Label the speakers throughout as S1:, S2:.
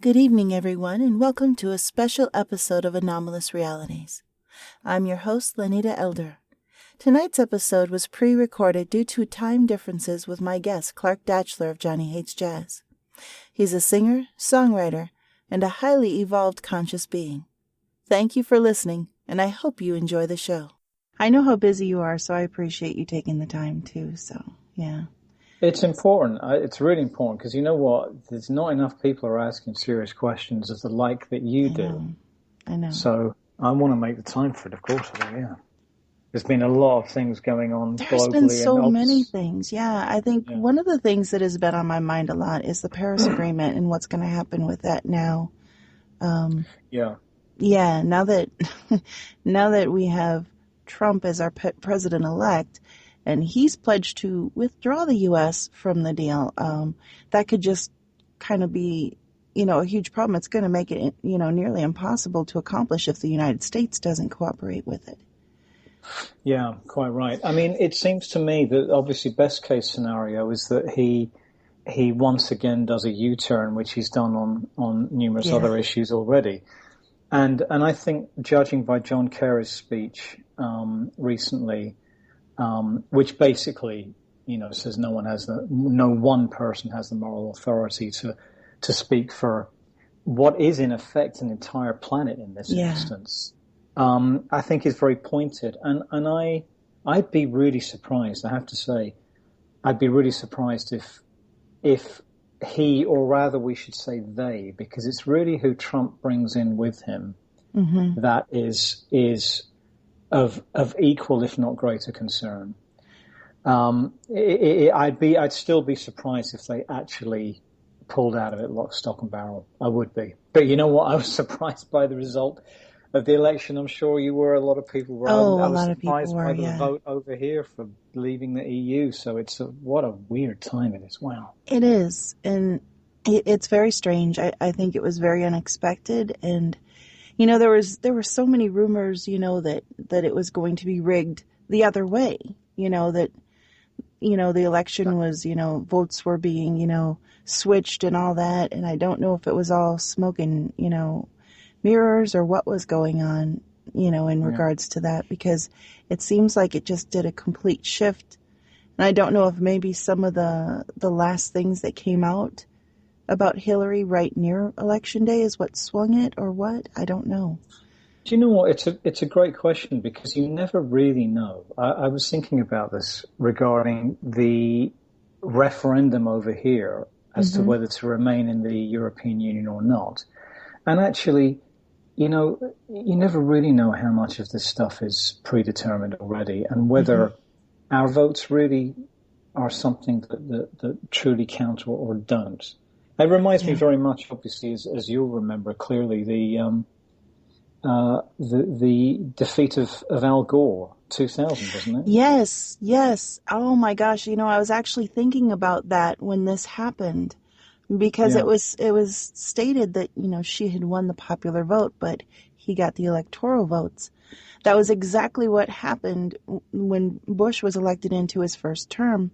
S1: Good evening, everyone, and welcome to a special episode of Anomalous Realities. I'm your host, Lenita Elder. Tonight's episode was pre-recorded due to time differences with my guest, Clark Datchler of Johnny Hates Jazz. He's a singer, songwriter, and a highly evolved conscious being. Thank you for listening, and I hope you enjoy the show. I know how busy you are, so I appreciate you taking the time, too, so, yeah.
S2: It's important. It's really important because you know what? There's not enough people are asking serious questions as the like that you do.
S1: I know.
S2: So I want to make the time for it, of course. Yeah. There's been a lot of things going on globally.
S1: There's been so many things. Yeah, I think one of the things that has been on my mind a lot is the Paris Agreement and what's going to happen with that now. Yeah, now that we have Trump as our president-elect, and he's pledged to withdraw the U.S. from the deal, that could just kind of be, a huge problem. It's going to make it, nearly impossible to accomplish if the United States doesn't cooperate with it.
S2: Yeah, quite right. I mean, it seems to me that obviously best case scenario is that he once again does a U-turn, which he's done on numerous other issues already. And I think, judging by John Kerry's speech recently, which basically, says no one person has the moral authority to speak for what is in effect an entire planet in this instance. I think is very pointed, and I'd be really surprised. I have to say, I'd be really surprised if he, or rather we should say they, because it's really who Trump brings in with him that is of equal, if not greater, concern. I'd still be surprised if they actually pulled out of it lock, stock, and barrel. I would be. But you know what? I was surprised by the result of the election. I'm sure you were. A lot of people were. I was surprised by the vote over here for leaving the EU. So what a weird time it is. Wow.
S1: It is. And it's very strange. I think it was very unexpected. And, there were so many rumors, that it was going to be rigged the other way, that, the election was, votes were being, switched and all that. And I don't know if it was all smoke and, mirrors or what was going on, in regards to that, because it seems like it just did a complete shift. And I don't know if maybe some of the last things that came out about Hillary right near Election Day is what swung it or what? I don't know.
S2: Do you know what? It's a great question because you never really know. I was thinking about this regarding the referendum over here as to whether to remain in the European Union or not. And actually, you never really know how much of this stuff is predetermined already and whether our votes really are something that truly count or don't. It reminds me very much, obviously, as you'll remember clearly, the defeat of Al Gore, 2000, wasn't it?
S1: Yes. Oh my gosh. I was actually thinking about that when this happened because it was stated that, she had won the popular vote, but he got the electoral votes. That was exactly what happened when Bush was elected into his first term.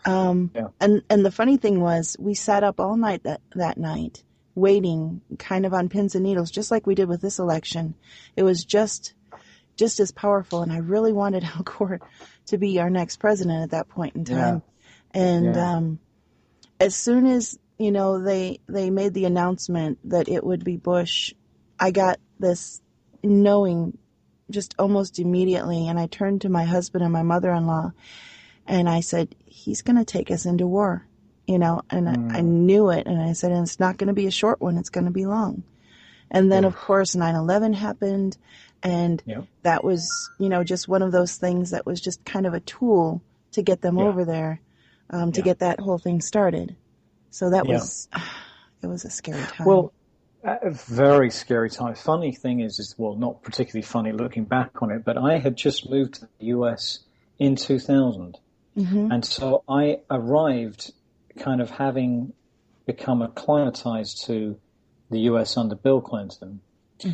S1: And the funny thing was we sat up all night that night waiting kind of on pins and needles, just like we did with this election. It was just as powerful. And I really wanted Al Gore to be our next president at that point in time. And as soon as, they made the announcement that it would be Bush, I got this knowing just almost immediately. And I turned to my husband and my mother-in-law and I said, he's going to take us into war, and I knew it. And I said, and it's not going to be a short one. It's going to be long. And then, of course, 9/11 happened. And that was, just one of those things that was just kind of a tool to get them over there, to get that whole thing started. So that was, it was a scary time.
S2: Well, a very scary time. Funny thing is, not particularly funny looking back on it, but I had just moved to the US in 2000. And so I arrived kind of having become acclimatized to the US under Bill Clinton,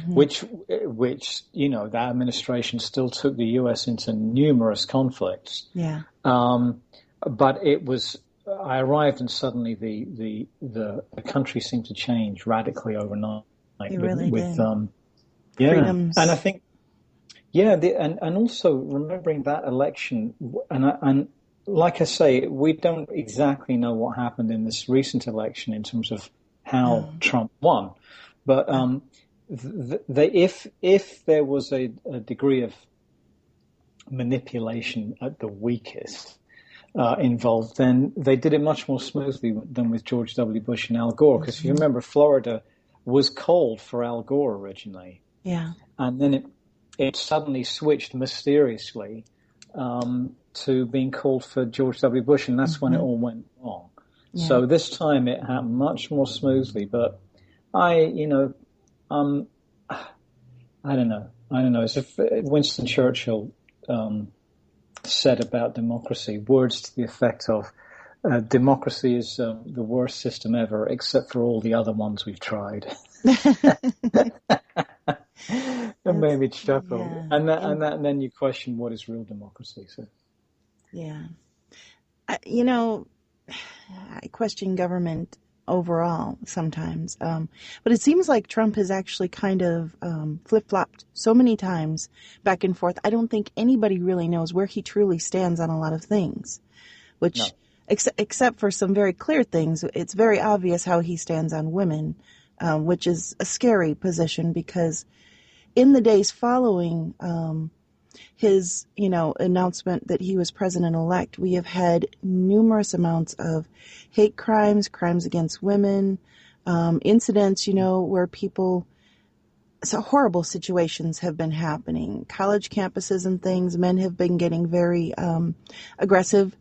S2: which that administration still took the US into numerous conflicts.
S1: Yeah.
S2: But it was I arrived and suddenly the country seemed to change radically overnight
S1: It
S2: with
S1: really
S2: with
S1: did.
S2: yeah, and I
S1: Freedoms.
S2: think and also remembering that election, and like I say, we don't exactly know what happened in this recent election in terms of how
S1: No.
S2: Trump won, but if there was a degree of manipulation at the weakest involved, then they did it much more smoothly than with George W. Bush and Al Gore. Because if you
S1: Mm-hmm.
S2: remember, Florida was cold for Al Gore originally,
S1: Yeah.
S2: and then it suddenly switched mysteriously to being called for George W. Bush, and that's when it
S1: Mm-hmm.
S2: all went wrong.
S1: Yeah.
S2: So this time it happened much more smoothly. But I, you know, um, I don't know. I don't know. As if Winston Churchill said about democracy, words to the effect of, democracy is the worst system ever, except for all the other ones we've tried. It made
S1: That's
S2: me chuckle.
S1: yeah.
S2: And then you question what is real democracy. So,
S1: Yeah. You know, I question government overall sometimes. But it seems like Trump has actually kind of flip-flopped so many times back and forth. I don't think anybody really knows where he truly stands on a lot of things, which,
S2: no.
S1: except for some very clear things, it's very obvious how he stands on women, which is a scary position because in the days following his, announcement that he was president-elect, we have had numerous amounts of hate crimes, crimes against women, incidents, where people, so horrible situations have been happening. College campuses and things, men have been getting very aggressive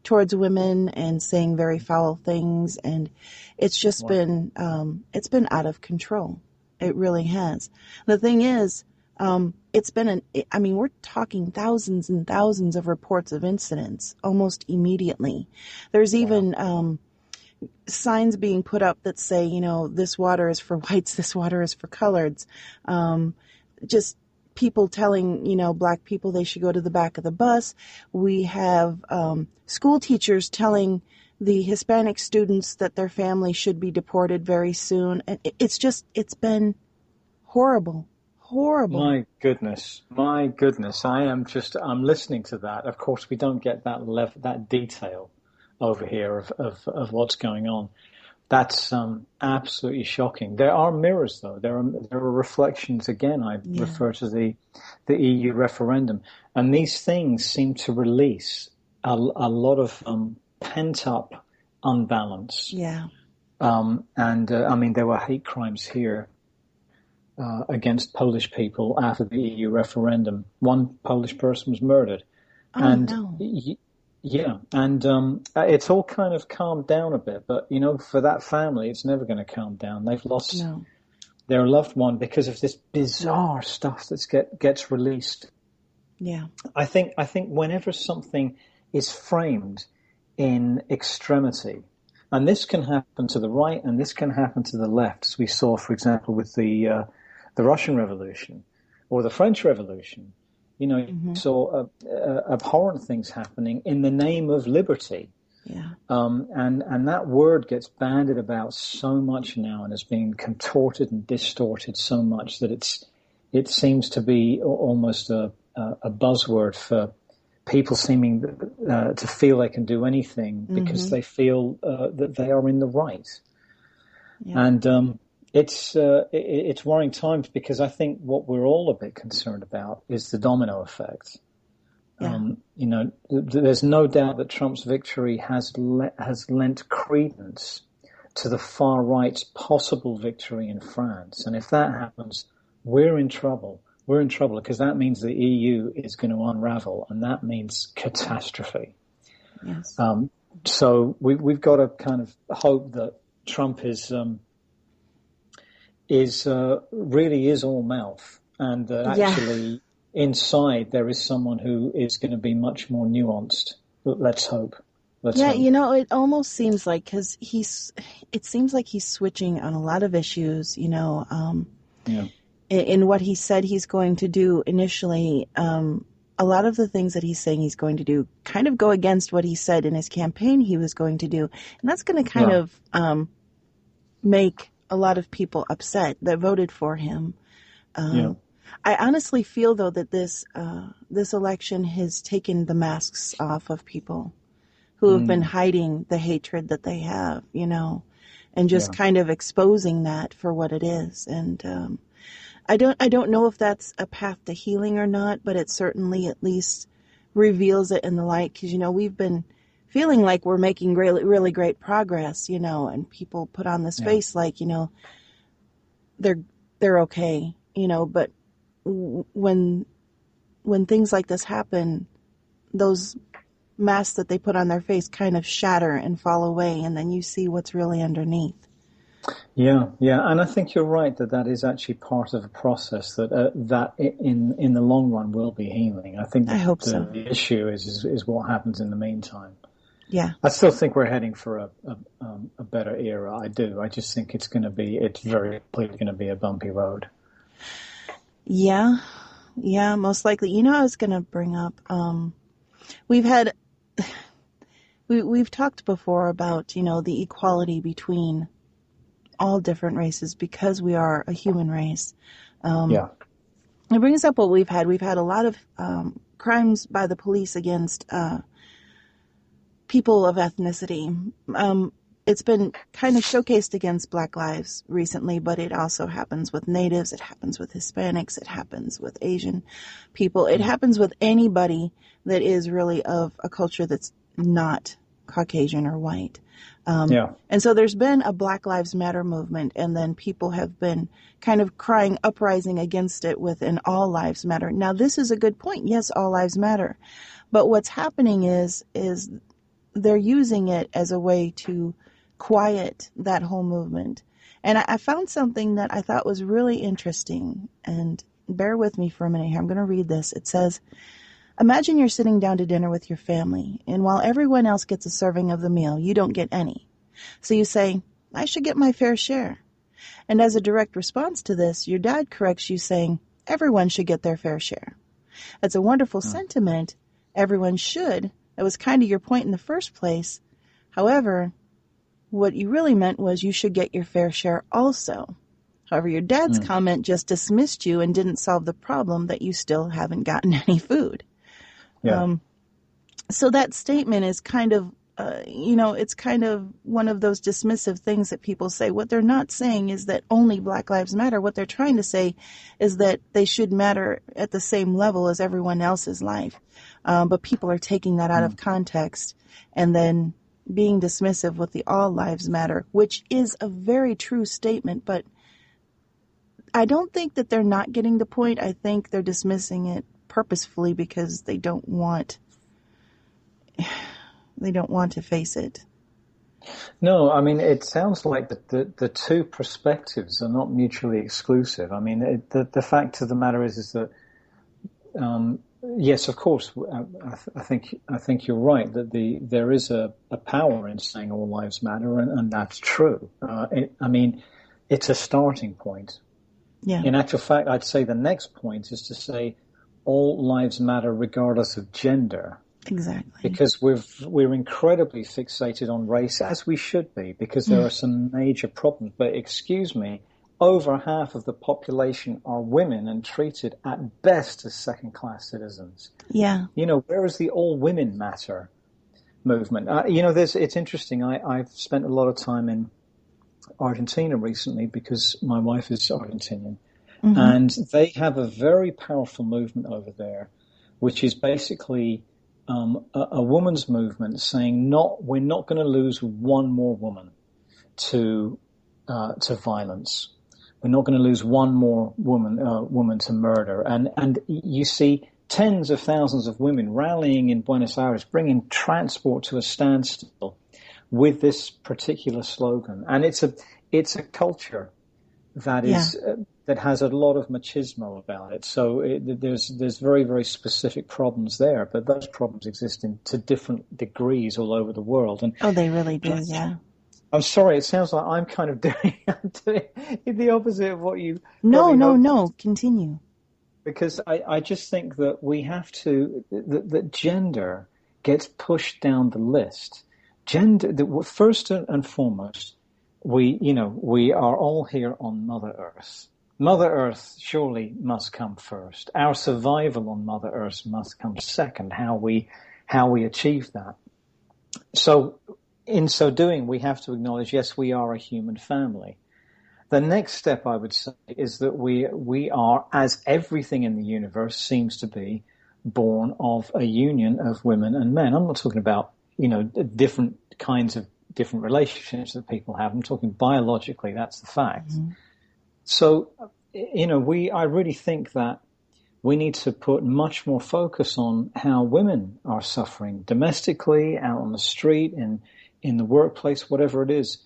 S1: towards women and saying very foul things, and it's just
S2: Wow.
S1: it's been out of control. It really has. The thing is, we're talking thousands and thousands of reports of incidents almost immediately. There's
S2: Wow.
S1: even signs being put up that say, this water is for whites, this water is for coloreds. Just people telling, black people they should go to the back of the bus. We have school teachers telling the Hispanic students that their family should be deported very soon. And it's been horrible, horrible.
S2: My goodness. My goodness. I'm listening to that. Of course, we don't get that detail over here of what's going on. That's absolutely shocking. There are mirrors, though. There are reflections. Again, I
S1: Yeah,
S2: refer to the EU referendum, and these things seem to release a lot of pent up unbalance.
S1: yeah.
S2: And I mean, there were hate crimes here against Polish people after the EU referendum. One Polish person was murdered,
S1: Oh
S2: and
S1: no,
S2: yeah, and it's all kind of calmed down a bit. But for that family, it's never going to calm down. They've lost
S1: no.
S2: their loved one because of this bizarre stuff that gets released.
S1: Yeah,
S2: I think whenever something is framed in extremity, and this can happen to the right and this can happen to the left, as we saw, for example, with the Russian Revolution or the French Revolution. You
S1: hmm,
S2: saw abhorrent things happening in the name of liberty.
S1: yeah,
S2: And that word gets bandied about so much now and is being contorted and distorted so much that it seems to be almost a buzzword for people seeming to feel they can do anything because
S1: hmm,
S2: they feel that they are in the right.
S1: yeah,
S2: And it's worrying times because I think what we're all a bit concerned about is the domino effect.
S1: yeah,
S2: There's no doubt that Trump's victory has lent credence to the far right's possible victory in France, and if that happens, we're in trouble. We're in trouble because that means the EU is going to unravel, and that means catastrophe.
S1: yes,
S2: So we've got to kind of hope that Trump is really is all mouth, and that
S1: yeah.
S2: actually inside there is someone who is going to be much more nuanced. But let's hope. Let's
S1: Yeah,
S2: hope.
S1: it almost seems like because it seems like he's switching on a lot of issues,
S2: Yeah.
S1: in what he said he's going to do initially. a lot of the things that he's saying he's going to do kind of go against what he said in his campaign he was going to do. And that's going to kind
S2: Yeah.
S1: of make a lot of people upset that voted for him.
S2: Yeah.
S1: I honestly feel, though, that this election has taken the masks off of people who have been
S2: Mm.
S1: hiding the hatred that they have, and just
S2: Yeah.
S1: kind of exposing that for what it is. And I don't know if that's a path to healing or not, but it certainly at least reveals it in the light, because we've been feeling like we're making really, really great progress, and people put on this
S2: Yeah.
S1: face like, they're they're okay, but when things like this happen, those masks that they put on their face kind of shatter and fall away, and then you see what's really underneath.
S2: Yeah, yeah, and I think you're right that that is actually part of a process that in the long run will be healing. I think
S1: I
S2: that
S1: hope so.
S2: the issue is what happens in the meantime.
S1: Yeah.
S2: I still think we're heading for a better era. I do. I just think it's very clearly going to be a bumpy road.
S1: Yeah. Yeah, most likely. I was going to bring up, we've had, we've talked before about, the equality between all different races because we are a human race.
S2: Yeah,
S1: It brings up what we've had. We've had a lot of crimes by the police against people of ethnicity. It's been kind of showcased against Black lives recently, but it also happens with Natives, it happens with Hispanics, it happens with Asian people, it
S2: mm.
S1: happens with anybody that is really of a culture that's not Caucasian or white.
S2: Yeah,
S1: And so there's been a Black Lives Matter movement, and then people have been kind of crying, uprising against it with an All Lives Matter. Now, this is a good point. Yes, all lives matter. But what's happening is they're using it as a way to quiet that whole movement. And I found something that I thought was really interesting. And bear with me for a minute here. I'm going to read this. It says, imagine you're sitting down to dinner with your family, and while everyone else gets a serving of the meal, you don't get any. So you say, I should get my fair share. And as a direct response to this, your dad corrects you saying, everyone should get their fair share. That's a wonderful
S2: mm.
S1: sentiment. Everyone should. That was kind of your point in the first place. However, what you really meant was you should get your fair share also. However, your dad's
S2: Mm.
S1: comment just dismissed you and didn't solve the problem that you still haven't gotten any food.
S2: Yeah.
S1: So that statement is kind of, it's kind of one of those dismissive things that people say. What they're not saying is that only Black Lives Matter. What they're trying to say is that they should matter at the same level as everyone else's life. But people are taking that out of
S2: Mm.
S1: context and then being dismissive with the all lives matter, which is a very true statement. But I don't think that they're not getting the point. I think they're dismissing it purposefully because they don't want to face it.
S2: No, I mean, it sounds like the two perspectives are not mutually exclusive. I mean, the fact of the matter is that um, yes, of course, I think you're right that there is a power in saying all lives matter, and that's true. I mean, it's a starting point.
S1: Yeah,
S2: In actual fact, I'd say the next point is to say all lives matter regardless of gender,
S1: exactly.
S2: because we're incredibly fixated on race, as we should be, because there are some major problems. But excuse me, over half of the population are women and treated at best as second-class citizens.
S1: Yeah.
S2: Where is the all women matter movement? It's interesting. I've spent a lot of time in Argentina recently because my wife is Argentinian,
S1: Mm-hmm.
S2: and they have a very powerful movement over there, which is basically a woman's movement saying, we're not going to lose one more woman to violence. We're not going to lose one more woman to murder. And you see tens of thousands of women rallying in Buenos Aires, bringing transport to a standstill with this particular slogan. And it's a culture that
S1: Yeah.
S2: is that has a lot of machismo about it. So there's very, very specific problems there, but those problems exist to different degrees all over the world. And
S1: Oh, they really do. Yeah.
S2: I'm sorry, it sounds like I'm kind of I'm doing the opposite of what you
S1: No,
S2: probably
S1: no,
S2: hoped.
S1: no. Continue.
S2: because I just think that we have to, that gender gets pushed down the list. Gender, first and foremost, we are all here on Mother Earth. Mother Earth surely must come first. Our survival on Mother Earth must come second, how we achieve that. So in so doing, we have to acknowledge, yes, we are a human family. The next step, I would say, is that we are, as everything in the universe seems to be, born of a union of women and men. I'm not talking about, different kinds of different relationships that people have. I'm talking biologically, that's the fact.
S1: Mm-hmm.
S2: So, I really think that we need to put much more focus on how women are suffering domestically, out on the street, in the workplace, whatever it is.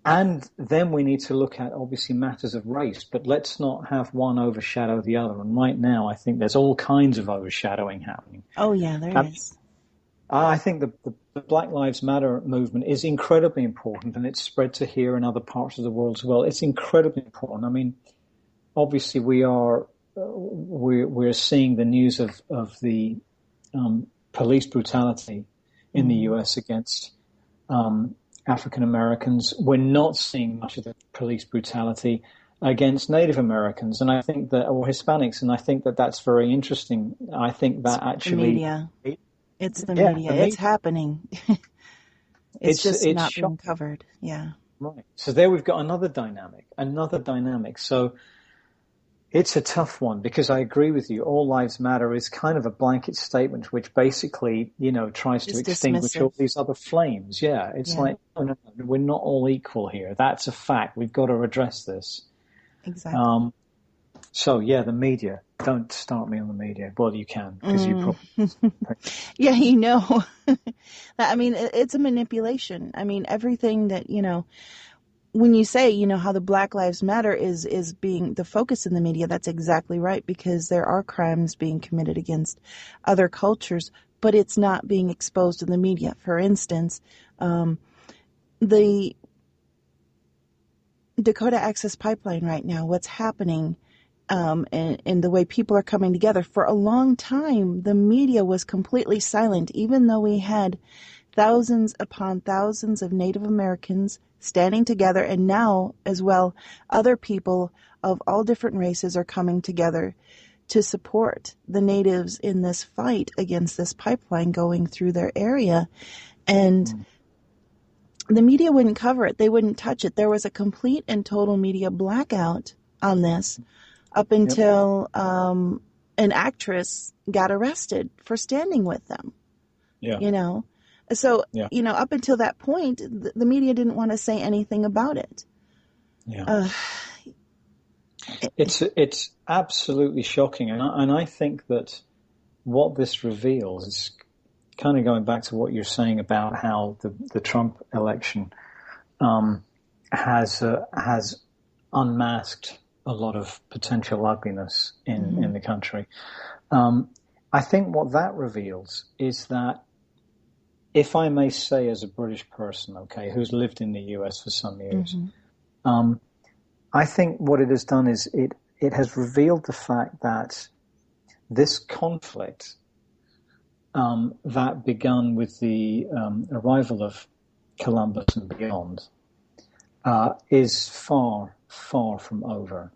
S2: And then we need to look at, obviously, matters of race, but let's not have one overshadow the other. And right now, I think there's all kinds of overshadowing happening.
S1: Oh, yeah, there is.
S2: I think the Black Lives Matter movement is incredibly important, and it's spread to here and other parts of the world as well. It's incredibly important. I mean, obviously, we're seeing the news of the police brutality in the US against African Americans. We're not seeing much of the police brutality against Native Americans, and I think that, or Hispanics, and I think that that's very interesting. I think that
S1: The
S2: actually,
S1: media. It's the
S2: yeah,
S1: media. It's happening. It's just
S2: it's
S1: not being
S2: shocking.
S1: covered. Yeah.
S2: Right. So there we've got another dynamic. So it's a tough one because I agree with you. All lives matter is kind of a blanket statement, which basically, tries to
S1: Just
S2: extinguish
S1: dismissive.
S2: all these other flames. Yeah. It's
S1: Yeah,
S2: like, no, we're not all equal here. That's a fact. We've got to address this.
S1: exactly.
S2: So yeah, the media. Don't start me on the media. Well, you can because you
S1: Mm.
S2: probably.
S1: Yeah, I mean, it's a manipulation. I mean, everything that, when you say, how the Black Lives Matter is being the focus in the media, that's exactly right, because there are crimes being committed against other cultures, but it's not being exposed in the media. For instance, the Dakota Access Pipeline right now, what's happening, and the way people are coming together. For a long time, the media was completely silent, even though we had thousands upon thousands of Native Americans standing together, and now as well, other people of all different races are coming together to support the natives in this fight against this pipeline going through their area. And the media wouldn't cover it. They wouldn't touch it. There was a complete and total media blackout on this up
S2: Yep.
S1: until an actress got arrested for standing with them.
S2: Yeah.
S1: So,
S2: Yeah.
S1: up until that point, the media didn't want to say anything about it.
S2: Yeah. It's absolutely shocking, and I think that what this reveals is kind of going back to what you're saying about how the Trump election has unmasked a lot of potential ugliness in the country. I think what that reveals is that, if I may say, as a British person, okay, who's lived in the US for some years, I think what it has done is it has revealed the fact that this conflict that begun with the arrival of Columbus and beyond is far, far from over.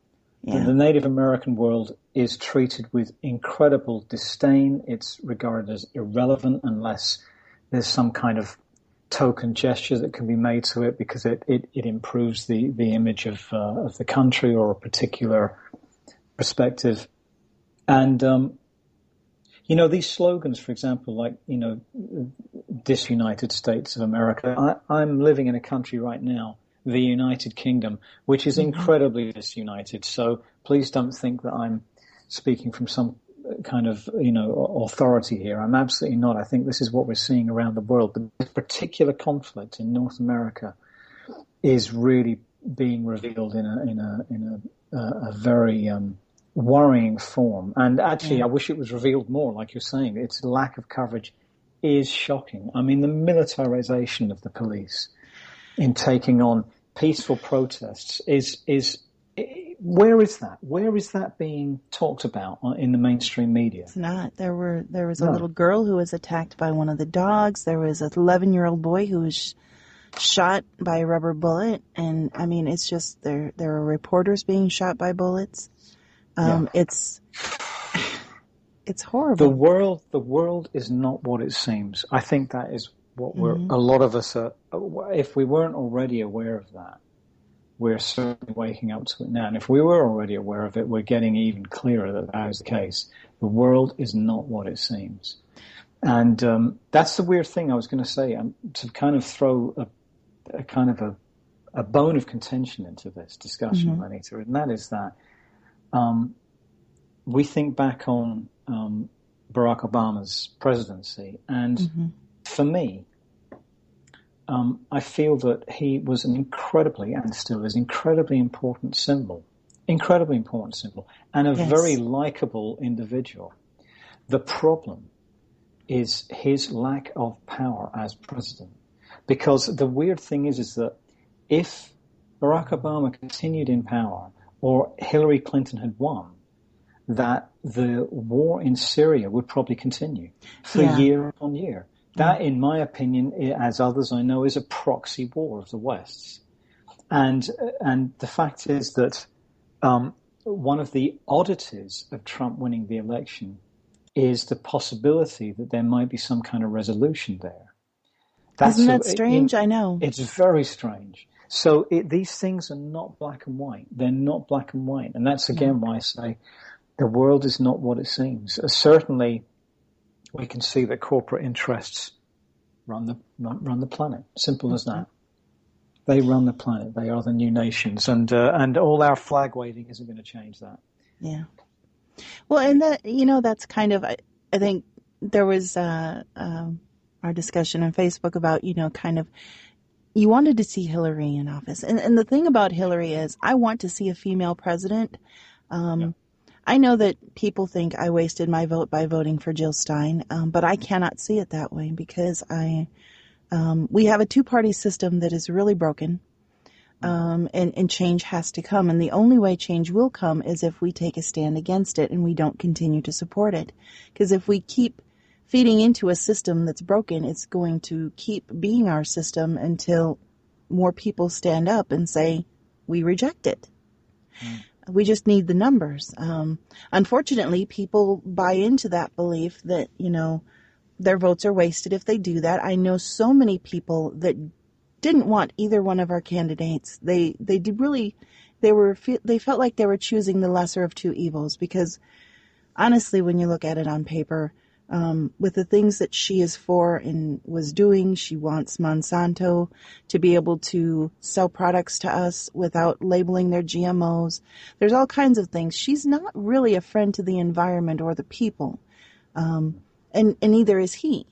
S1: Yeah.
S2: The Native American world is treated with incredible disdain. It's regarded as irrelevant unless there's some kind of token gesture that can be made to it because it improves the image of the country or a particular perspective. And, these slogans, for example, like, disunited states of America. I'm living in a country right now, the United Kingdom, which is incredibly disunited. So please don't think that I'm speaking from some kind of, authority here. I'm absolutely not. I think this is what we're seeing around the world. But this particular conflict in North America is really being revealed in a very worrying form. And actually,
S1: Yeah.
S2: I wish it was revealed more, like you're saying. Its lack of coverage is shocking. I mean, the militarization of the police in taking on peaceful protests is Where is that? Where is that being talked about in the mainstream media?
S1: It's not. There was a little
S2: No.
S1: girl who was attacked by one of the dogs. There was an 11-year-old boy who was shot by a rubber bullet, and I mean, it's just there are reporters being shot by bullets.
S2: Yeah.
S1: It's horrible.
S2: The world is not what it seems. I think that is what
S1: Mm-hmm.
S2: a lot of us are. If we weren't already aware of that, we're certainly waking up to it now. And if we were already aware of it, we're getting even clearer that that is the case. The world is not what it seems. And that's the weird thing I was going to say, to kind of throw a kind of a bone of contention into this discussion,
S1: Mm-hmm.
S2: Anita, and that is that we think back on Barack Obama's presidency, and
S1: Mm-hmm.
S2: for me, I feel that he was an incredibly, and still is, incredibly important symbol, and a very
S1: Yes.
S2: likable individual. The problem is his lack of power as president. Because the weird thing is that if Barack Obama continued in power or Hillary Clinton had won, that the war in Syria would probably continue for
S1: Yeah.
S2: year upon year.
S1: Yeah.
S2: That, in my opinion, as others I know, is a proxy war of the West's. And the fact is that one of the oddities of Trump winning the election is the possibility that there might be some kind of resolution there.
S1: Isn't
S2: That's
S1: that strange? I know.
S2: it's very strange. So these things are not black and white. They're not black and white. And that's
S1: No.
S2: again why I say the world is not what it seems. Certainly, we can see that corporate interests run the planet. Simple as
S1: Mm-hmm.
S2: that. They run the planet. They are the new nations, and all our flag waving isn't going to change that.
S1: Yeah. Well, and that's kind of, I think there was our discussion on Facebook about, kind of, you wanted to see Hillary in office. And the thing about Hillary is I want to see a female president.
S2: Yeah.
S1: I know that people think I wasted my vote by voting for Jill Stein, but I cannot see it that way because we have a two-party system that is really broken. And change has to come. And the only way change will come is if we take a stand against it and we don't continue to support it. Because if we keep feeding into a system that's broken, it's going to keep being our system until more people stand up and say, we reject it. We just need the numbers. Unfortunately, people buy into that belief that, their votes are wasted if they do that. I know so many people that didn't want either one of our candidates. They felt like they were choosing the lesser of two evils because honestly, when you look at it on paper, with the things that she is for and was doing, she wants Monsanto to be able to sell products to us without labeling their GMOs. There's all kinds of things. She's not really a friend to the environment or the people, and neither is he.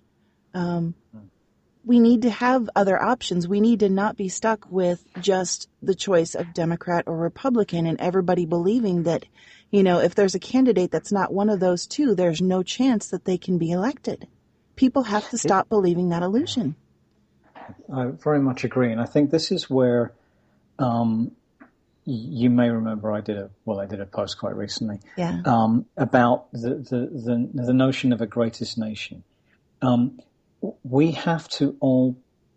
S1: We need to have other options. We need to not be stuck with just the choice of Democrat or Republican and everybody believing that, if there's a candidate that's not one of those two, there's no chance that they can be elected. People have to stop believing that illusion.
S2: I very much agree. And I think this is where you may remember I did a post quite recently about the notion of a greatest nation. We have to all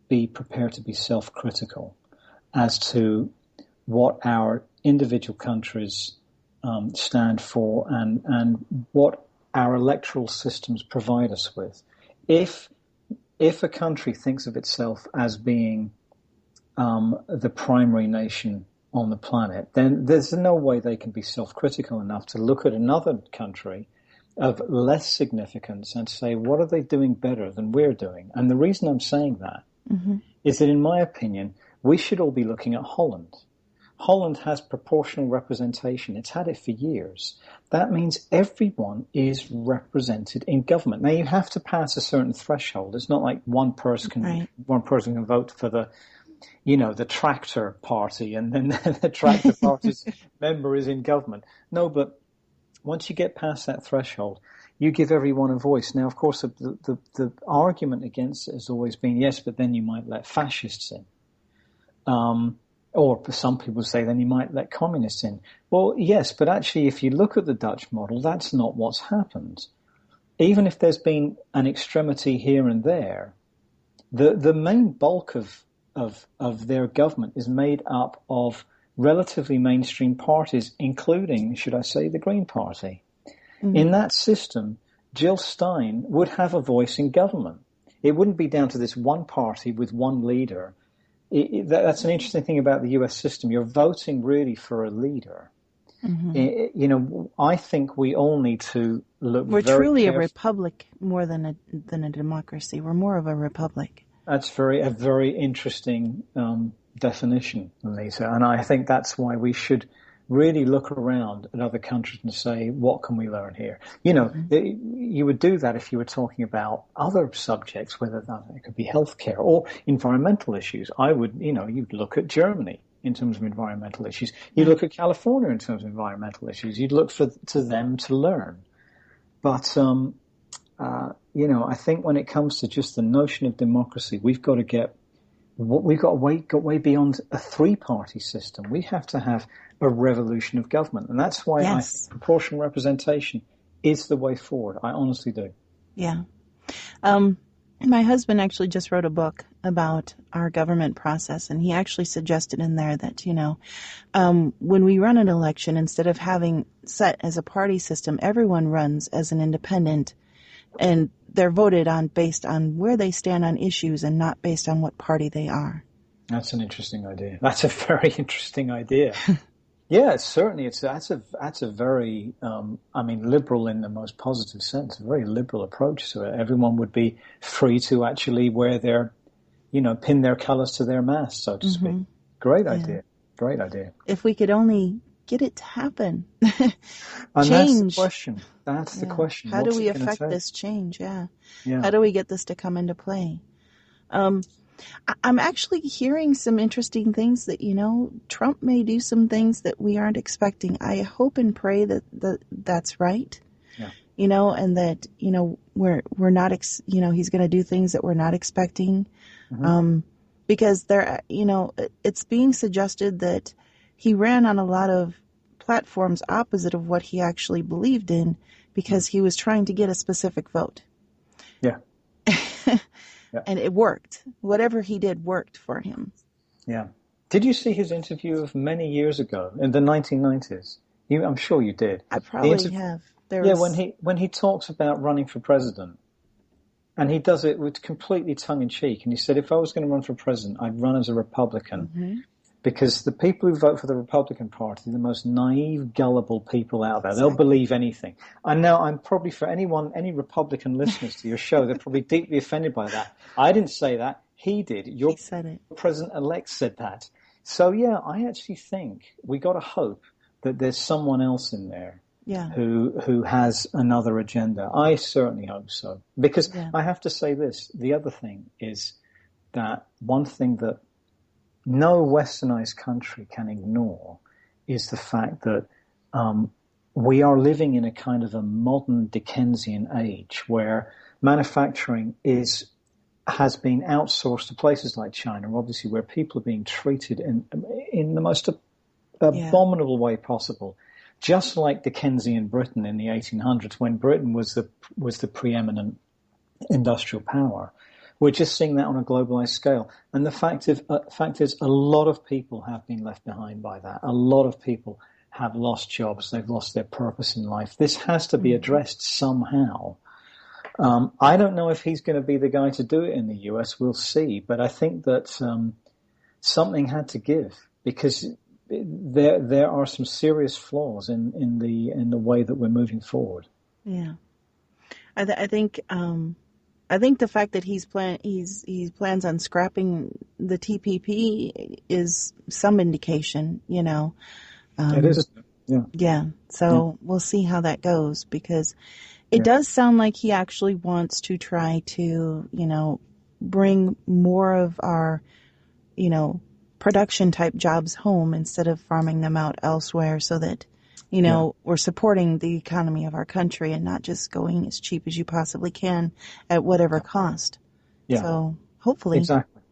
S2: be prepared to be self-critical as to what our individual countries stand for and what our electoral systems provide us with. If a country thinks of itself as being the primary nation on the planet, then there's no way they can be self-critical enough to look at another country of less significance and say, what are they doing better than we're doing? And the reason I'm saying that is that, in my opinion, we should all be looking at Holland. Holland has proportional representation. It's had it for years. That means everyone is represented in government. Now, you have to pass a certain threshold. It's not like one person can vote for the tractor party and then the tractor party's member is in government. No, but once you get past that threshold, you give everyone a voice. Now, of course, the argument against it has always been, yes, but then you might let fascists in. Or some people say then you might let communists in. Well, yes, but actually if you look at the Dutch model, that's not what's happened. Even if there's been an extremity here and there, the main bulk of their government is made up of relatively mainstream parties, including, should I say, the Green Party. Mm-hmm. In that system, Jill Stein would have a voice in government. It wouldn't be down to this one party with one leader. That's an interesting thing about the US system. You're voting really for a leader. Mm-hmm. I think we all need to look
S1: We're
S2: very
S1: truly
S2: carefully.
S1: A republic more than a democracy. We're more of a republic.
S2: That's a very interesting definition, Lisa. And I think that's why we should really look around at other countries and say, what can we learn here? You would do that if you were talking about other subjects, whether it could be healthcare or environmental issues. You'd look at Germany in terms of environmental issues. You'd look at California in terms of environmental issues. You'd look to them to learn. But, I think when it comes to just the notion of democracy, we've got to go way beyond a three-party system. We have to have a revolution of government. And that's why I think proportional representation is the way forward. I honestly do.
S1: Yeah. My husband actually just wrote a book about our government process, and he actually suggested in there that, when we run an election, instead of having set as a party system, everyone runs as an independent, and they're voted on based on where they stand on issues and not based on what party they are.
S2: That's an interesting idea. That's a very interesting idea. Yeah, certainly. That's a very, liberal in the most positive sense, a very liberal approach to it. Everyone would be free to actually wear pin their colors to their mast, so to speak. Great idea. Great idea.
S1: If we could only get it to happen.
S2: And that's the question. That's the question.
S1: How do we affect this change? Yeah. How do we get this to come into play? I'm actually hearing some interesting things that, Trump may do some things that we aren't expecting. I hope and pray that that's right. Yeah. And that, we're not, he's going to do things that we're not expecting. Mm-hmm. Because it's being suggested that he ran on a lot of platforms opposite of what he actually believed in because he was trying to get a specific vote.
S2: Yeah.
S1: Yeah. And it worked. Whatever he did worked for him.
S2: Yeah. Did you see his interview of many years ago in the 1990s? I'm sure you did.
S1: I probably have.
S2: When he talks about running for president, and he does it with completely tongue-in-cheek, and he said, if I was going to run for president, I'd run as a Republican. Mm-hmm. Because the people who vote for the Republican Party are the most naive, gullible people out there. Exactly. They'll believe anything. I know I'm probably, for any Republican listeners to your show, they're probably deeply offended by that. I didn't say that. He did. He said it. President-elect said that. So, I actually think we got to hope that there's someone else in there who has another agenda. I certainly hope so. Because I have to say this. The other thing is that one thing that no westernized country can ignore is the fact that we are living in a kind of a modern Dickensian age where manufacturing has been outsourced to places like China, obviously, where people are being treated in the most abominable way possible. Just like Dickensian Britain in the 1800s, when Britain was the preeminent industrial power. We're just seeing that on a globalized scale. And the fact is, a lot of people have been left behind by that. A lot of people have lost jobs. They've lost their purpose in life. This has to be addressed somehow. I don't know if he's going to be the guy to do it in the US. We'll see. But I think that something had to give because there are some serious flaws in the way that we're moving forward.
S1: Yeah. I think the fact that he plans on scrapping the TPP is some indication,
S2: It is. Yeah.
S1: Yeah. So we'll see how that goes because it does sound like he actually wants to try to, bring more of our, production type jobs home instead of farming them out elsewhere so that, we're supporting the economy of our country and not just going as cheap as you possibly can at whatever cost. Yeah. So hopefully.
S2: Exactly.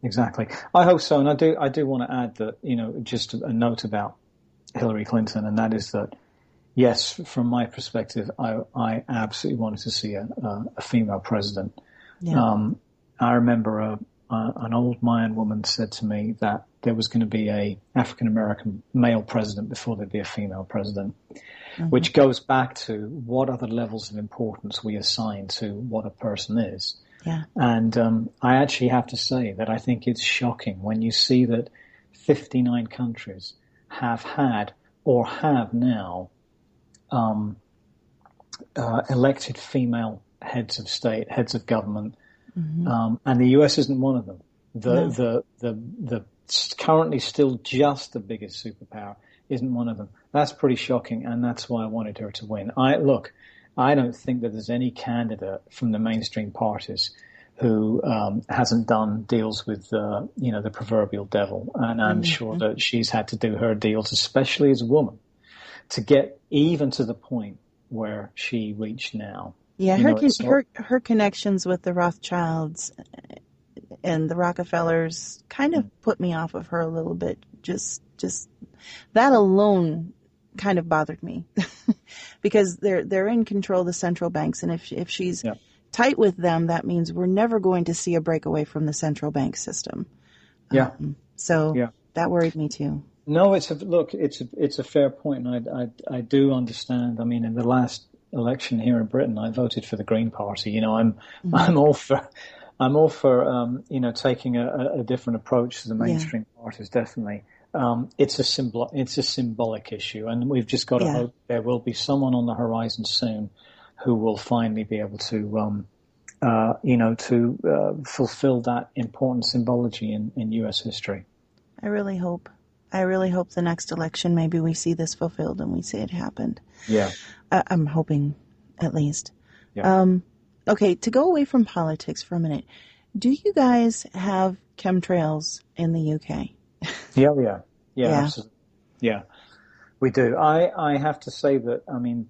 S2: exactly. I hope so, and I do want to add that, just a note about Hillary Clinton, and that is that yes, from my perspective, I absolutely wanted to see a female president.
S1: Yeah.
S2: I remember an old Mayan woman said to me that there was going to be a African American male president before there'd be a female president,
S1: Mm-hmm.
S2: which goes back to what other levels of importance we assign to what a person is.
S1: Yeah.
S2: And I actually have to say that I think it's shocking when you see that 59 countries have had or have now elected female heads of state, heads of government,
S1: Mm-hmm.
S2: and the US isn't one of them.
S1: No.
S2: The currently still just the biggest superpower isn't one of them. That's pretty shocking, and that's why I wanted her to win. I don't think that there's any candidate from the mainstream parties who hasn't done deals with the proverbial devil, and I'm sure
S1: Mm-hmm.
S2: that she's had to do her deals, especially as a woman, to get even to the point where she reached now.
S1: Yeah,
S2: It's not.
S1: her connections with the Rothschilds and the Rockefellers kind of put me off of her a little bit. Just that alone kind of bothered me because they're in control of the central banks, and if she's
S2: Yeah.
S1: tight with them, that means we're never going to see a breakaway from the central bank system.
S2: Yeah.
S1: So
S2: Yeah.
S1: that worried me too.
S2: No, it's a fair point, and I do understand. I mean, in the last election here in Britain, I voted for the Green Party.
S1: Mm-hmm.
S2: I'm all for taking a different approach to the
S1: Yeah,
S2: mainstream parties. Definitely, it's a symbolic issue, and we've just got to
S1: yeah.
S2: hope there will be someone on the horizon soon who will finally be able to fulfill that important symbology in U.S. history.
S1: I really hope. I really hope the next election maybe we see this fulfilled and we see it happened.
S2: Yeah,
S1: I'm hoping, at least.
S2: yeah,
S1: Okay, to go away from politics for a minute, do you guys have chemtrails in the UK?
S2: yeah,
S1: Yeah.
S2: absolutely, yeah, we do. I have to say that, I mean,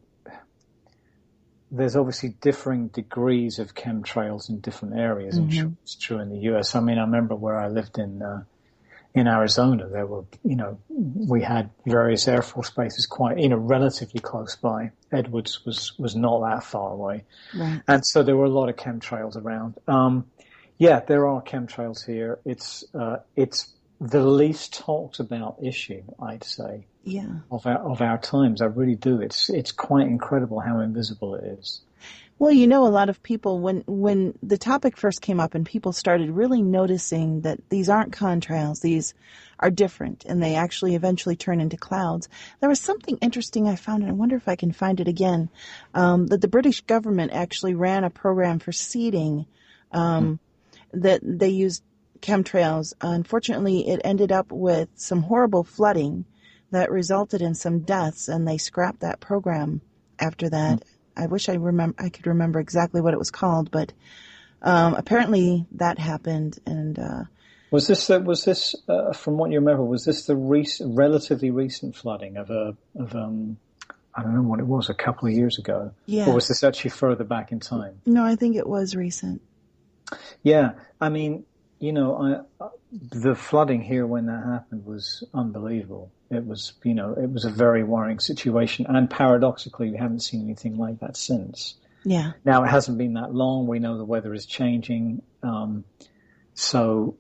S2: there's obviously differing degrees of chemtrails in different areas. I'm sure
S1: Mm-hmm.
S2: it's true in the US. I mean, I remember where I lived in Arizona, there were, we had various Air Force bases quite, relatively close by. Edwards was not that far away.
S1: Right.
S2: And so there were a lot of chemtrails around. Yeah, there are chemtrails here. It's the least talked about issue, I'd say,
S1: Yeah.
S2: of our times. I really do. It's quite incredible how invisible it is.
S1: Well, a lot of people, when the topic first came up and people started really noticing that these aren't contrails, these are different, and they actually eventually turn into clouds, there was something interesting I found, and I wonder if I can find it again, that the British government actually ran a program for seeding that they used chemtrails. Unfortunately, it ended up with some horrible flooding that resulted in some deaths, and they scrapped that program after that. I wish I could remember exactly what it was called, but apparently that happened. And
S2: Was this from what you remember? Was this the relatively recent flooding of I don't know what it was, a couple of years ago, or
S1: yeah,
S2: was this actually further back in time?
S1: no, I think it was recent.
S2: Yeah, I mean, the flooding here when that happened was unbelievable. It was, it was a very worrying situation, and paradoxically, we haven't seen anything like that since.
S1: Yeah,
S2: Now, it hasn't been that long. We know the weather is changing, so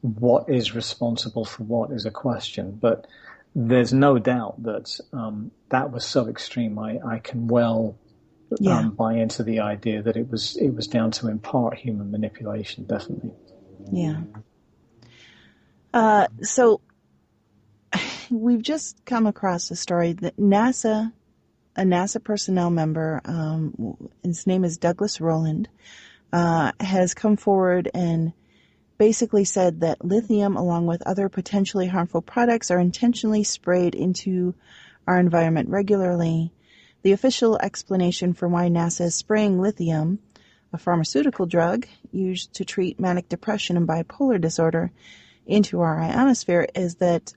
S2: what is responsible for what is a question, but there's no doubt that that was so extreme. I can well
S1: yeah,
S2: buy into the idea that it was down to in part human manipulation, definitely.
S1: yeah. So we've just come across a story that a NASA personnel member, his name is Douglas Rowland, has come forward and basically said that lithium, along with other potentially harmful products, are intentionally sprayed into our environment regularly. The official explanation for why NASA is spraying lithium, a pharmaceutical drug used to treat manic depression and bipolar disorder, into our ionosphere, is that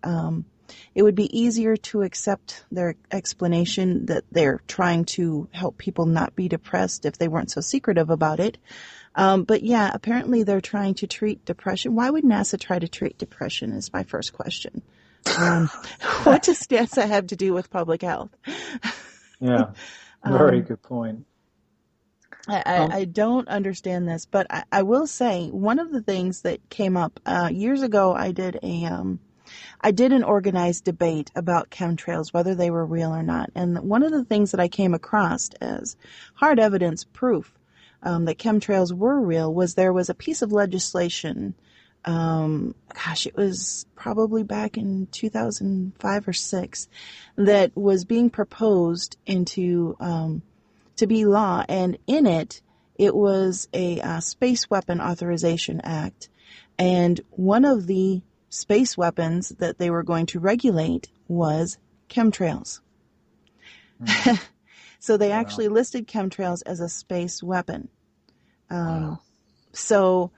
S1: it would be easier to accept their explanation that they're trying to help people not be depressed if they weren't so secretive about it. But yeah, apparently they're trying to treat depression. Why would NASA try to treat depression is my first question. Um, what does NASA have to do with public health?
S2: Yeah, very
S1: Um,
S2: good point.
S1: I don't understand this, but I will say one of the things that came up years ago, I did an organized debate about chemtrails, whether they were real or not. And one of the things that I came across as hard evidence proof that chemtrails were real was there was a piece of legislation. It was probably back in 2005 or six that was being proposed into to be law, and in it, it was a Space Weapon Authorization Act, and one of the space weapons that they were going to regulate was chemtrails.
S2: Mm,
S1: So they
S2: wow.
S1: actually listed chemtrails as a space weapon.
S2: Wow.
S1: So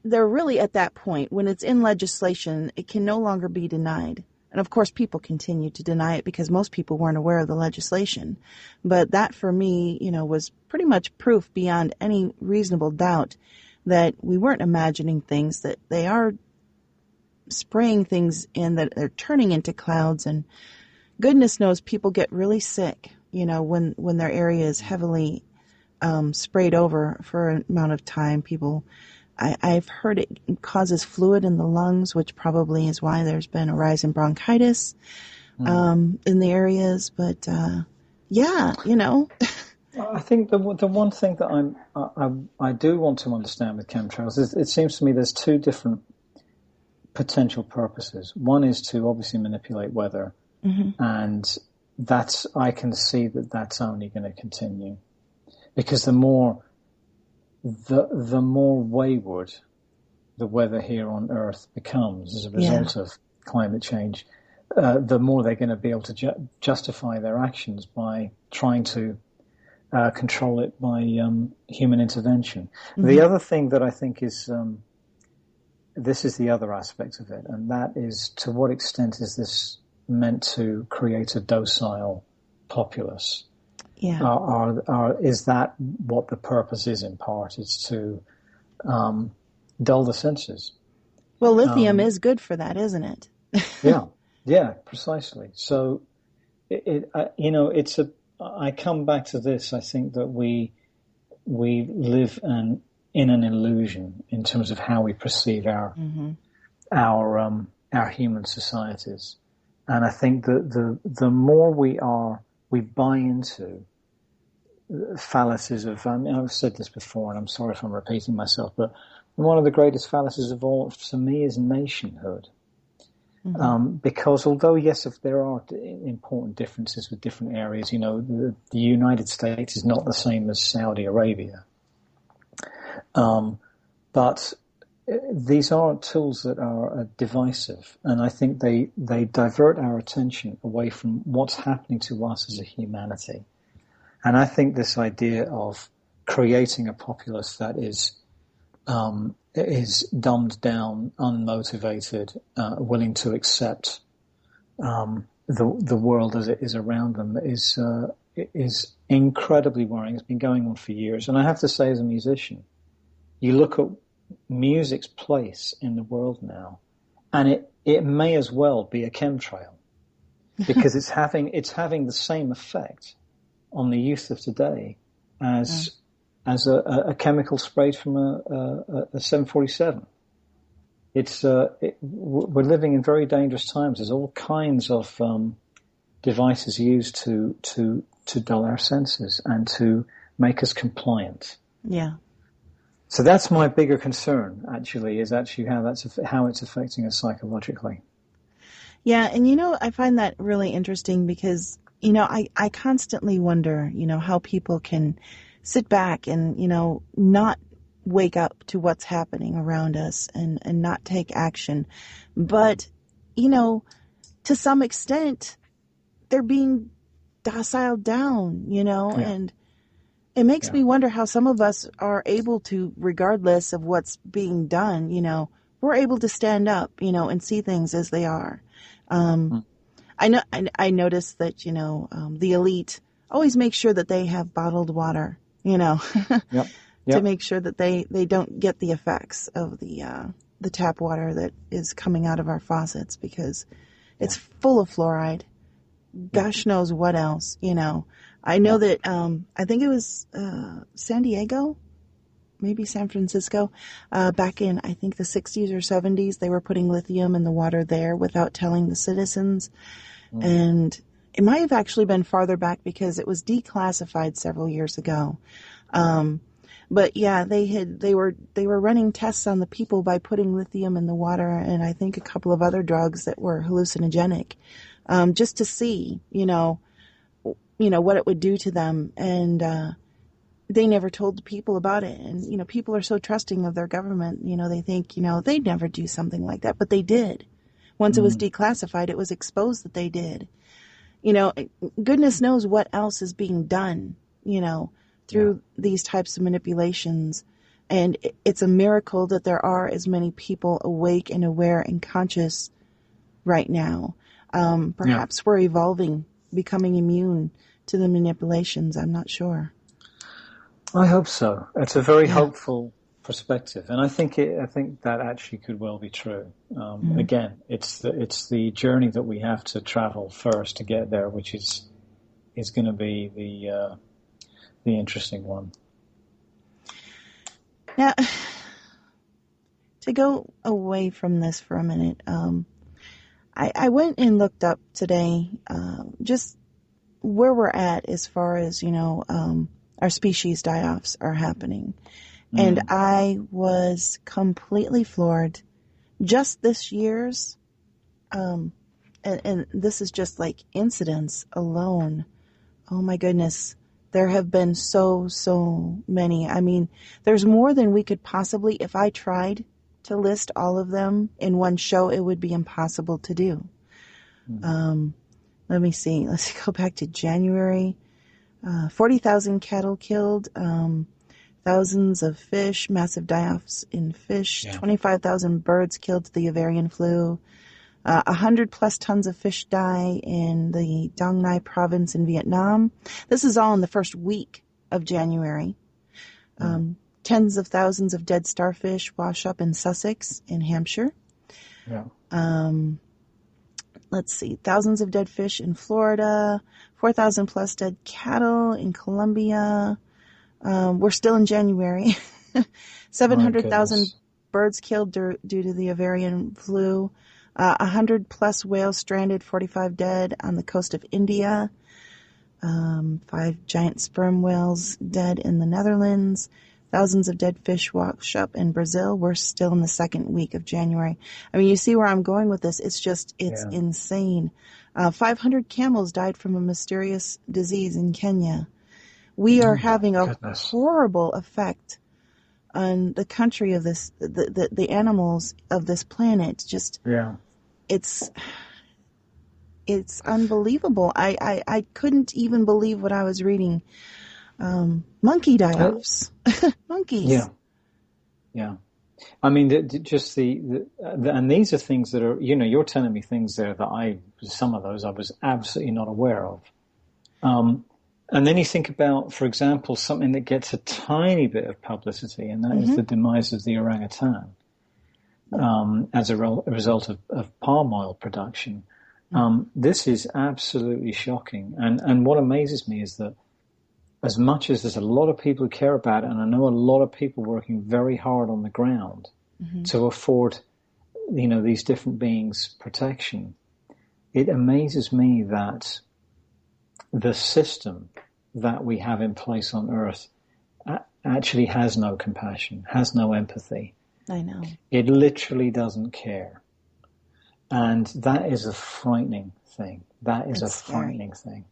S1: they're really at that point. When it's in legislation, it can no longer be denied. And of course, people continue to deny it because most people weren't aware of the legislation. But that, for me, was pretty much proof beyond any reasonable doubt that we weren't imagining things, that they are spraying things in, that they're turning into clouds. And goodness knows people get really sick, when their area is heavily sprayed over for an amount of time. I've heard it causes fluid in the lungs, which probably is why there's been a rise in bronchitis
S2: Mm.
S1: in the areas. But yeah,
S2: I think the one thing that I do want to understand with chemtrails is it seems to me there's two different potential purposes. One is to obviously manipulate weather,
S1: hmm
S2: and I can see that that's only going to continue because the more wayward the weather here on Earth becomes as a
S1: yeah,
S2: result of climate change, the more they're going to be able to justify their actions by trying to control it by human intervention. The
S1: hmm
S2: other thing that I think is this is the other aspect of it, and that is to what extent is this meant to create a docile populace?
S1: yeah.
S2: Is that what the purpose is in part? Is to dull the senses.
S1: Well, lithium
S2: Um,
S1: is good for that, isn't it?
S2: yeah, yeah, precisely. So it's a. I come back to this. I think that we live in an illusion in terms of how we perceive
S1: hmm
S2: our human societies, and I think that the more we buy into fallacies of. I mean, I've said this before, and I'm sorry if I'm repeating myself, but one of the greatest fallacies of all to me is nationhood.
S1: hmm
S2: Because although, yes, if there are important differences with different areas, the United States is not the same as Saudi Arabia. But these are tools that are divisive, and I think they divert our attention away from what's happening to us as a humanity. And I think this idea of creating a populace that is dumbed down, unmotivated, willing to accept the world as it is around them is incredibly worrying. It's been going on for years, and I have to say, as a musician, you look at music's place in the world now, and it may as well be a chemtrail because it's having the same effect on the youth of today
S1: Yeah.
S2: as a chemical sprayed from a 747. We're living in very dangerous times. There's all kinds of devices used to dull our senses and to make us compliant.
S1: Yeah.
S2: So that's my bigger concern. Actually, is actually how it's affecting us psychologically.
S1: Yeah, and I find that really interesting because, I constantly wonder, how people can sit back and, not wake up to what's happening around us and not take action. But, you know, to some extent, they're being docile down,
S2: Yeah,
S1: and it makes
S2: yeah,
S1: me wonder how some of us are able to, regardless of what's being done, we're able to stand up, and see things as they are. Um,
S2: mm,
S1: I noticed that the elite always make sure that they have bottled water.
S2: yep,
S1: to
S2: Yep.
S1: make sure that they don't get the effects of the tap water that is coming out of our faucets, because
S2: Yeah.
S1: it's full of fluoride.
S2: Yeah.
S1: Gosh knows what else, you know. I know
S2: Yeah.
S1: that I think it was San Diego, maybe San Francisco, back in, I think, the 60s or 70s, they were putting lithium in the water there without telling the citizens.
S2: Mm.
S1: And it might have actually been farther back because it was declassified several years ago. But yeah, they were running tests on the people by putting lithium in the water, and I think a couple of other drugs that were hallucinogenic, just to see, what it would do to them. And they never told the people about it. And people are so trusting of their government. They think they'd never do something like that, but they did. Once it was
S2: Mm.
S1: declassified, it was exposed that they did. you know, Goodness knows what else is being done,
S2: Yeah.
S1: through these types of manipulations. And it's a miracle that there are as many people awake and aware and conscious right now.
S2: Yeah.
S1: Perhaps we're evolving, becoming immune to the manipulations. I'm not sure.
S2: I hope so. It's a very
S1: Yeah.
S2: hopeful perspective, and I think that actually could well be true.
S1: Mm.
S2: Again, it's the journey that we have to travel first to get there, which is going to be the interesting one.
S1: Now, to go away from this for a minute, I went and looked up today, just where we're at as far as, our species die-offs are happening. And
S2: Mm.
S1: I was completely floored. Just this year's, and this is just like incidents alone. Oh my goodness. There have been so many. I mean, there's more than we could possibly, if I tried to list all of them in one show, it would be impossible to do.
S2: Mm.
S1: Um, Let me see. Let's go back to January. 40,000 cattle killed, thousands of fish, massive die-offs in fish,
S2: Yeah.
S1: 25,000 birds killed to the avian flu, 100 plus tons of fish die in the Dong Nai province in Vietnam. This is all in the first week of January.
S2: Yeah.
S1: Tens of thousands of dead starfish wash up in Sussex in Hampshire.
S2: Yeah.
S1: Let's see, thousands of dead fish in Florida, 4,000 plus dead cattle in Colombia. We're still in January.
S2: My
S1: 700,000
S2: goodness.
S1: birds killed due to the avian flu. 100 plus whales stranded, 45 dead on the coast of India. 5 giant sperm whales dead in the Netherlands. Thousands of dead fish wash up in Brazil. We're still in the second week of January. I mean, you see where I'm going with this. It's
S2: Yeah.
S1: insane. 500 camels died from a mysterious disease in Kenya. We are
S2: Oh my
S1: having a
S2: goodness.
S1: horrible effect on the country of this, the animals of this planet. Just,
S2: Yeah.
S1: it's, it's unbelievable. I couldn't even believe what I was reading. Monkey
S2: Uh,
S1: die-offs. Monkeys.
S2: yeah. Yeah. I mean, just and these are things that are, you're telling me things there that some of those I was absolutely not aware of. And then you think about, for example, something that gets a tiny bit of publicity, and that is
S1: Mm-hmm.
S2: the demise of the orangutan,
S1: Yeah.
S2: as a result of palm oil production. This is absolutely shocking. And what amazes me is that as much as there's a lot of people who care about it, and I know a lot of people working very hard on the ground
S1: Mm-hmm.
S2: to afford, these different beings protection, it amazes me that the system that we have in place on Earth actually has no compassion, has no empathy.
S1: I know.
S2: It literally doesn't care. And that is a frightening thing. That is a
S1: It's scary.
S2: frightening thing.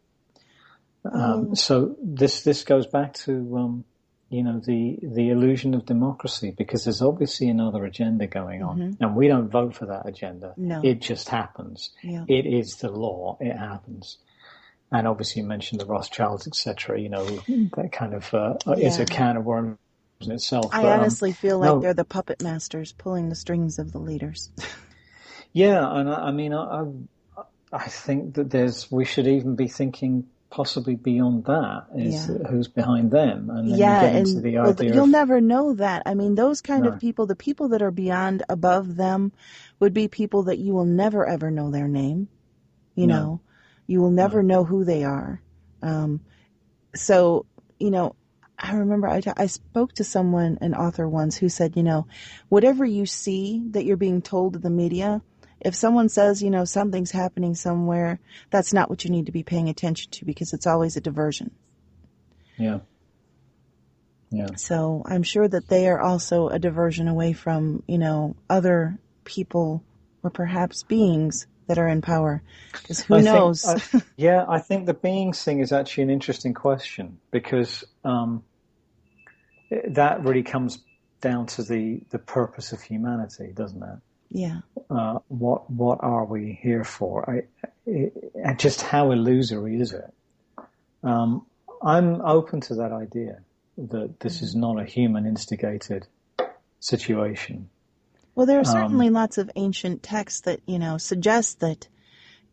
S1: Oh.
S2: So this goes back to the illusion of democracy, because there's obviously another agenda going on,
S1: Mm-hmm.
S2: and we don't vote for that agenda.
S1: No.
S2: It just happens.
S1: Yeah.
S2: It is the law. It happens. And obviously, you mentioned the Rothschilds, etc. That kind of is a
S1: Yeah.
S2: can of worms in itself.
S1: I
S2: But
S1: honestly feel like
S2: no,
S1: they're the puppet masters pulling the strings of the leaders.
S2: yeah, and I mean, I think that we should even be thinking possibly beyond that is
S1: Yeah.
S2: who's behind them, and then you
S1: Yeah,
S2: get into
S1: and
S2: the
S1: well,
S2: idea
S1: you'll
S2: of
S1: never know that. I mean, those kind of
S2: no,
S1: people, the people that are beyond above them, would be people that you will never ever know their name. You
S2: no,
S1: know, you will never
S2: no.
S1: know who they are. Um, so, you know, I remember I spoke to someone, an author once, who said, you know, whatever you see that you're being told in the media, if someone says, you know, something's happening somewhere, that's not what you need to be paying attention to, because it's always a diversion.
S2: Yeah, yeah.
S1: So I'm sure that they are also a diversion away from, you know, other people or perhaps beings that are in power. Because who
S2: I think,
S1: knows?
S2: yeah, I think the beings thing is actually an interesting question because that really comes down to the purpose of humanity, doesn't it?
S1: Yeah.
S2: What are we here for? And just how illusory is it? Um, I'm open to that idea that this is
S1: Yeah.
S2: not a human instigated situation.
S1: Well, there are
S2: Um,
S1: certainly lots of ancient texts that, you know, suggest that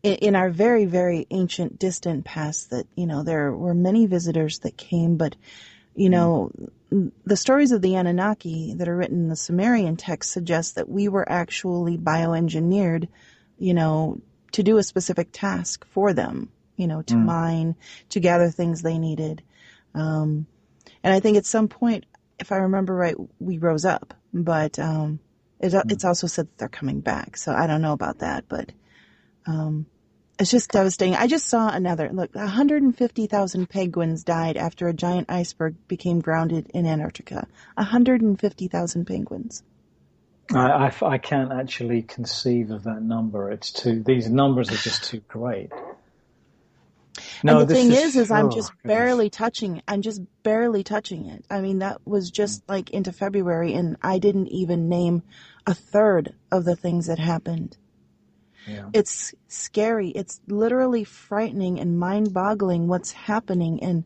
S1: in our very, very ancient, distant past that, you know, there were many visitors that came, but, you
S2: mm,
S1: know, the stories of the Anunnaki that are written in the Sumerian text suggest that we were actually bioengineered, you know, to do a specific task for them, you know, to
S2: mm,
S1: mine, to gather things they needed. And I think at some point, if I remember right, we rose up, but
S2: mm.
S1: it's also said that they're coming back. So I don't know about that, but it's just devastating. I just saw another. Look, 150,000 penguins died after a giant iceberg became grounded in Antarctica. 150,000 penguins.
S2: I can't actually conceive of that number. These numbers are just too great.
S1: And
S2: No,
S1: the
S2: this
S1: thing
S2: is,
S1: is I'm
S2: oh
S1: just
S2: goodness.
S1: barely touching it. I'm just barely touching it. I mean, that was
S2: Mm,
S1: just like into February, and I didn't even name a third of the things that happened.
S2: yeah.
S1: It's scary. It's literally frightening and mind-boggling what's happening. And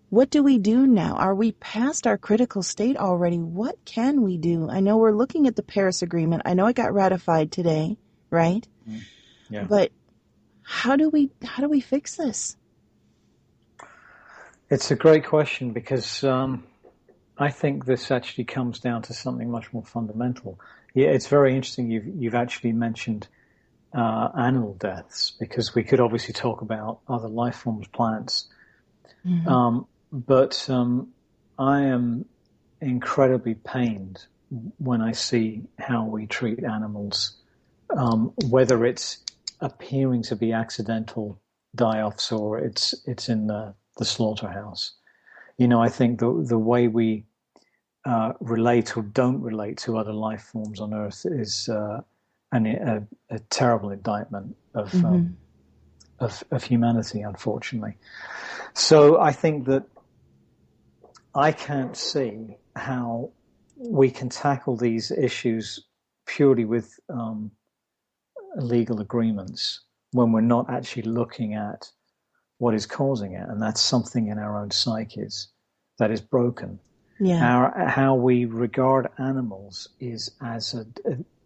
S1: what do we do now? Are we past our critical state already? What can we do? I know we're looking at the Paris Agreement. I know it got ratified today, right?
S2: Mm, yeah.
S1: But how do we fix this?
S2: It's a great question because I think this actually comes down to something much more fundamental. Yeah, it's very interesting. You've actually mentioned animal deaths because we could obviously talk about other life forms, plants,
S1: Hmm.
S2: but I am incredibly pained when I see how we treat animals, whether it's appearing to be accidental die-offs or it's in the slaughterhouse. You know, I think the way we relate or don't relate to other life forms on Earth is a terrible indictment
S1: Hmm.
S2: of humanity, unfortunately. So I think that I can't see how we can tackle these issues purely with legal agreements when we're not actually looking at what is causing it, and that's something in our own psyches that is broken.
S1: Yeah.
S2: How we regard animals is as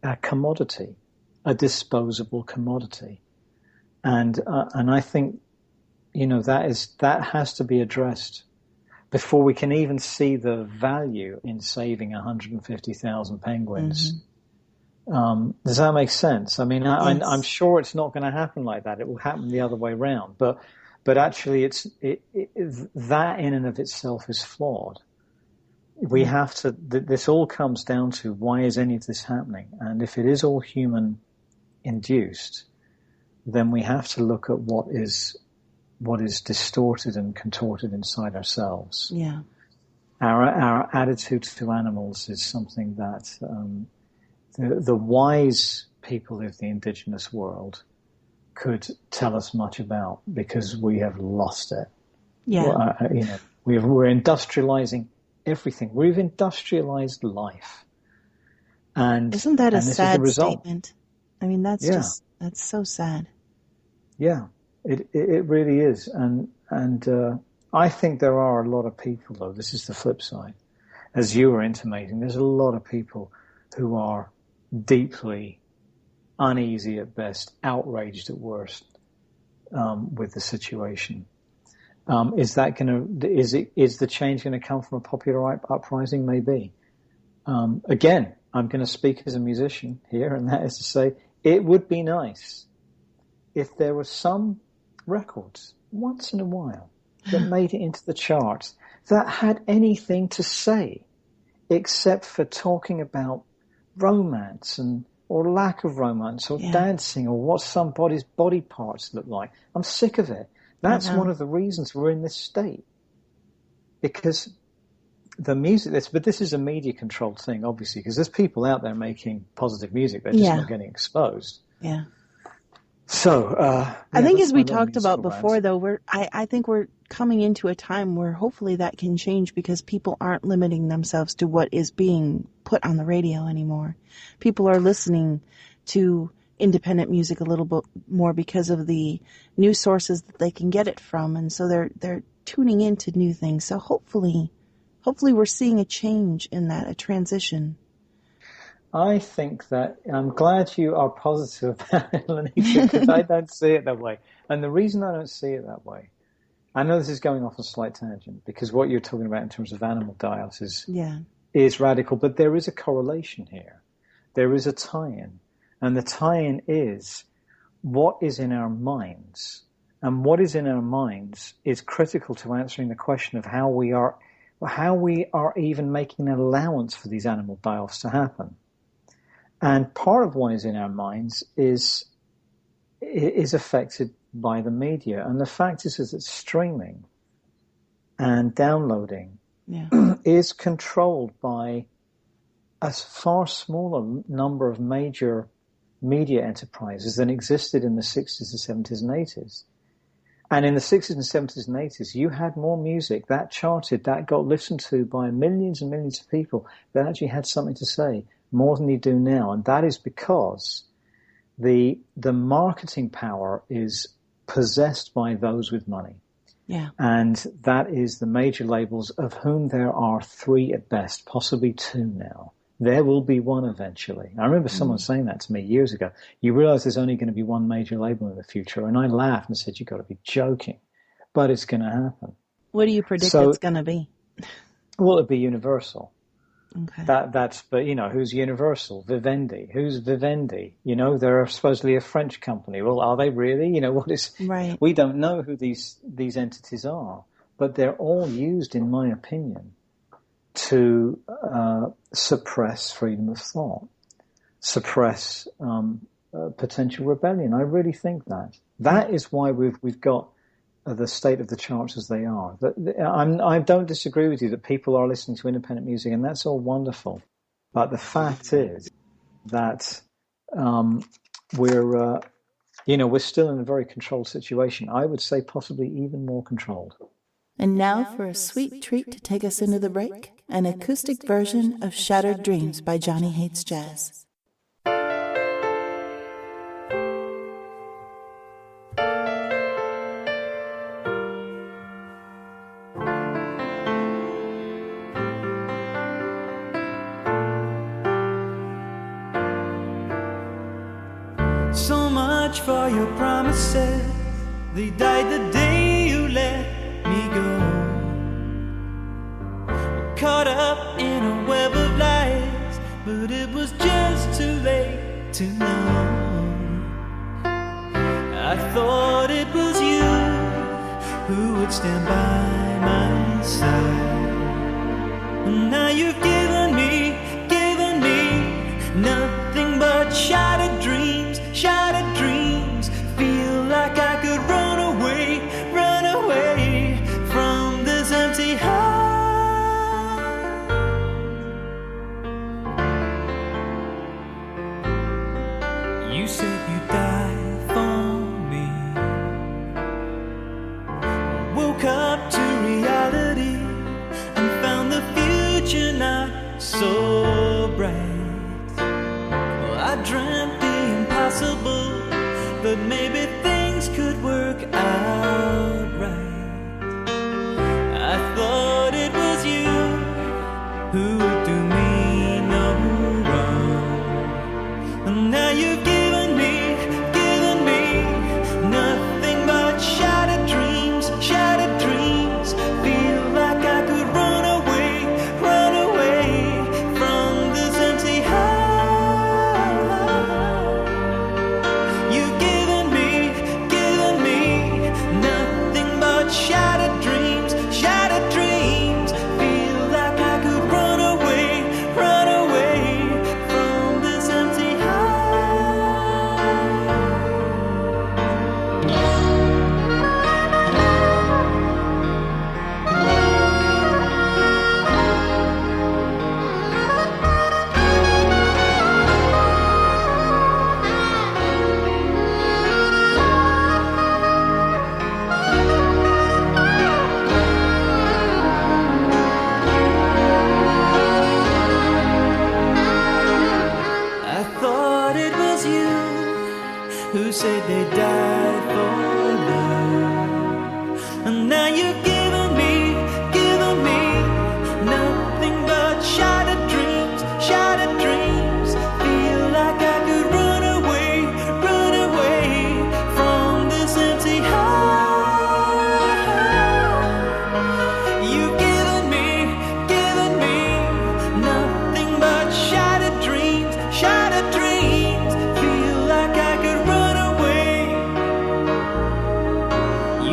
S2: a commodity, a disposable commodity, and I think that has to be addressed before we can even see the value in saving 150,000 penguins.
S1: Hmm.
S2: Does that make sense? I mean, I'm
S1: Yes.
S2: sure it's not going to happen like that. It will happen the other way around, but actually, that in and of itself is flawed. We
S1: Yeah.
S2: have to. This all comes down to why is any of this happening, and if it is all human induced, then we have to look at what is distorted and contorted inside ourselves.
S1: Yeah.
S2: Our attitude to animals is something that the wise people of the indigenous world could tell us much about because we have lost it.
S1: Yeah.
S2: Well, we're industrializing everything. We've industrialized life, and
S1: Isn't that a
S2: and this is the
S1: sad
S2: result.
S1: statement? I mean,
S2: Yeah,
S1: that's so sad.
S2: yeah, it really is, and I think there are a lot of people though. This is the flip side, as you were intimating. There's a lot of people who are deeply uneasy at best, outraged at worst with the situation. Is the change going to come from a popular uprising? Maybe. Again, I'm going to speak as a musician here, and that is to say, it would be nice if there were some records once in a while that made it into the charts that had anything to say except for talking about romance or lack of romance or dancing or what somebody's body parts look like. I'm sick of it. That's one of the reasons we're in this state. Because the music, but this is a media controlled thing, obviously, because there's people out there making positive music. They're just not getting exposed.
S1: Yeah.
S2: So,
S1: I think as we talked about before, though, I think we're coming into a time where hopefully that can change because people aren't limiting themselves to what is being put on the radio anymore. People are listening to independent music a little bit more because of the new sources that they can get it from, and so they're tuning into new things. So hopefully we're seeing a change in that, a transition.
S2: I think that I'm glad you are positive about it, Lenita, because I don't see it that way. And the reason I don't see it that way, I know this is going off a slight tangent, because what you're talking about in terms of animal diets is radical, but there is a correlation here. There is a tie-in. And the tie-in is what is in our minds. And what is in our minds is critical to answering the question of how we are even making an allowance for these animal die-offs to happen. And part of what is in our minds is affected by the media. And the fact is that streaming and downloading is controlled by a far smaller number of major media enterprises than existed in the 60s and 70s and 80s. And in the 60s and 70s and 80s, you had more music that charted, that got listened to by millions and millions of people that actually had something to say, more than you do now. And that is because the marketing power is possessed by those with money.
S1: Yeah.
S2: And that is the major labels, of whom there are 3 at best, possibly 2 now. There will be 1 eventually. I remember someone saying that to me years ago. You realize there's only going to be 1 major label in the future. And I laughed and said, you've got to be joking. But it's going to happen.
S1: What do you predict it's going to be?
S2: Well, it'll be Universal.
S1: Okay.
S2: But who's Universal? Vivendi. Who's Vivendi? They're supposedly a French company. Well, are they really? What is?
S1: Right.
S2: We don't know who these entities are, but they're all used, in my opinion, to suppress freedom of thought, suppress potential rebellion. I really think that is why we've got the state of the charts as they are. I don't disagree with you that people are listening to independent music, and that's all wonderful. But the fact is that we're still in a very controlled situation. I would say possibly even more controlled.
S1: And now for a sweet treat to take us into the break, an acoustic version of Shattered Dreams by Johnny Hates Jazz.
S3: So much for your promises, they died the day you let me go. Caught up in a web of lies, but it was just too late to know. I thought it was you who would stand by my side, and now you've given me nothing but shattered dreams, shattered dreams. Feel like I could run away from this empty heart. You said you'd die for me. I woke up to reality and found the future not so bright. I dreamt the impossible, that maybe things could work out right. I thought it was you who would do me no wrong, and now you've given me nothing but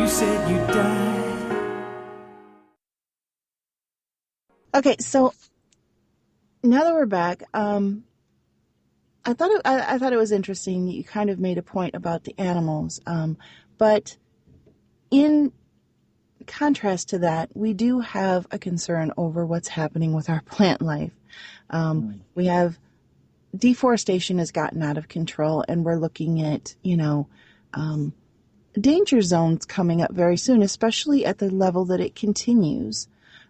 S3: You said you died.
S1: Okay, so now that we're back, I thought it was interesting. You kind of made a point about the animals, but in contrast to that, we do have a concern over what's happening with our plant life. We have deforestation has gotten out of control, and we're looking at danger zones coming up very soon, especially at the level that it continues.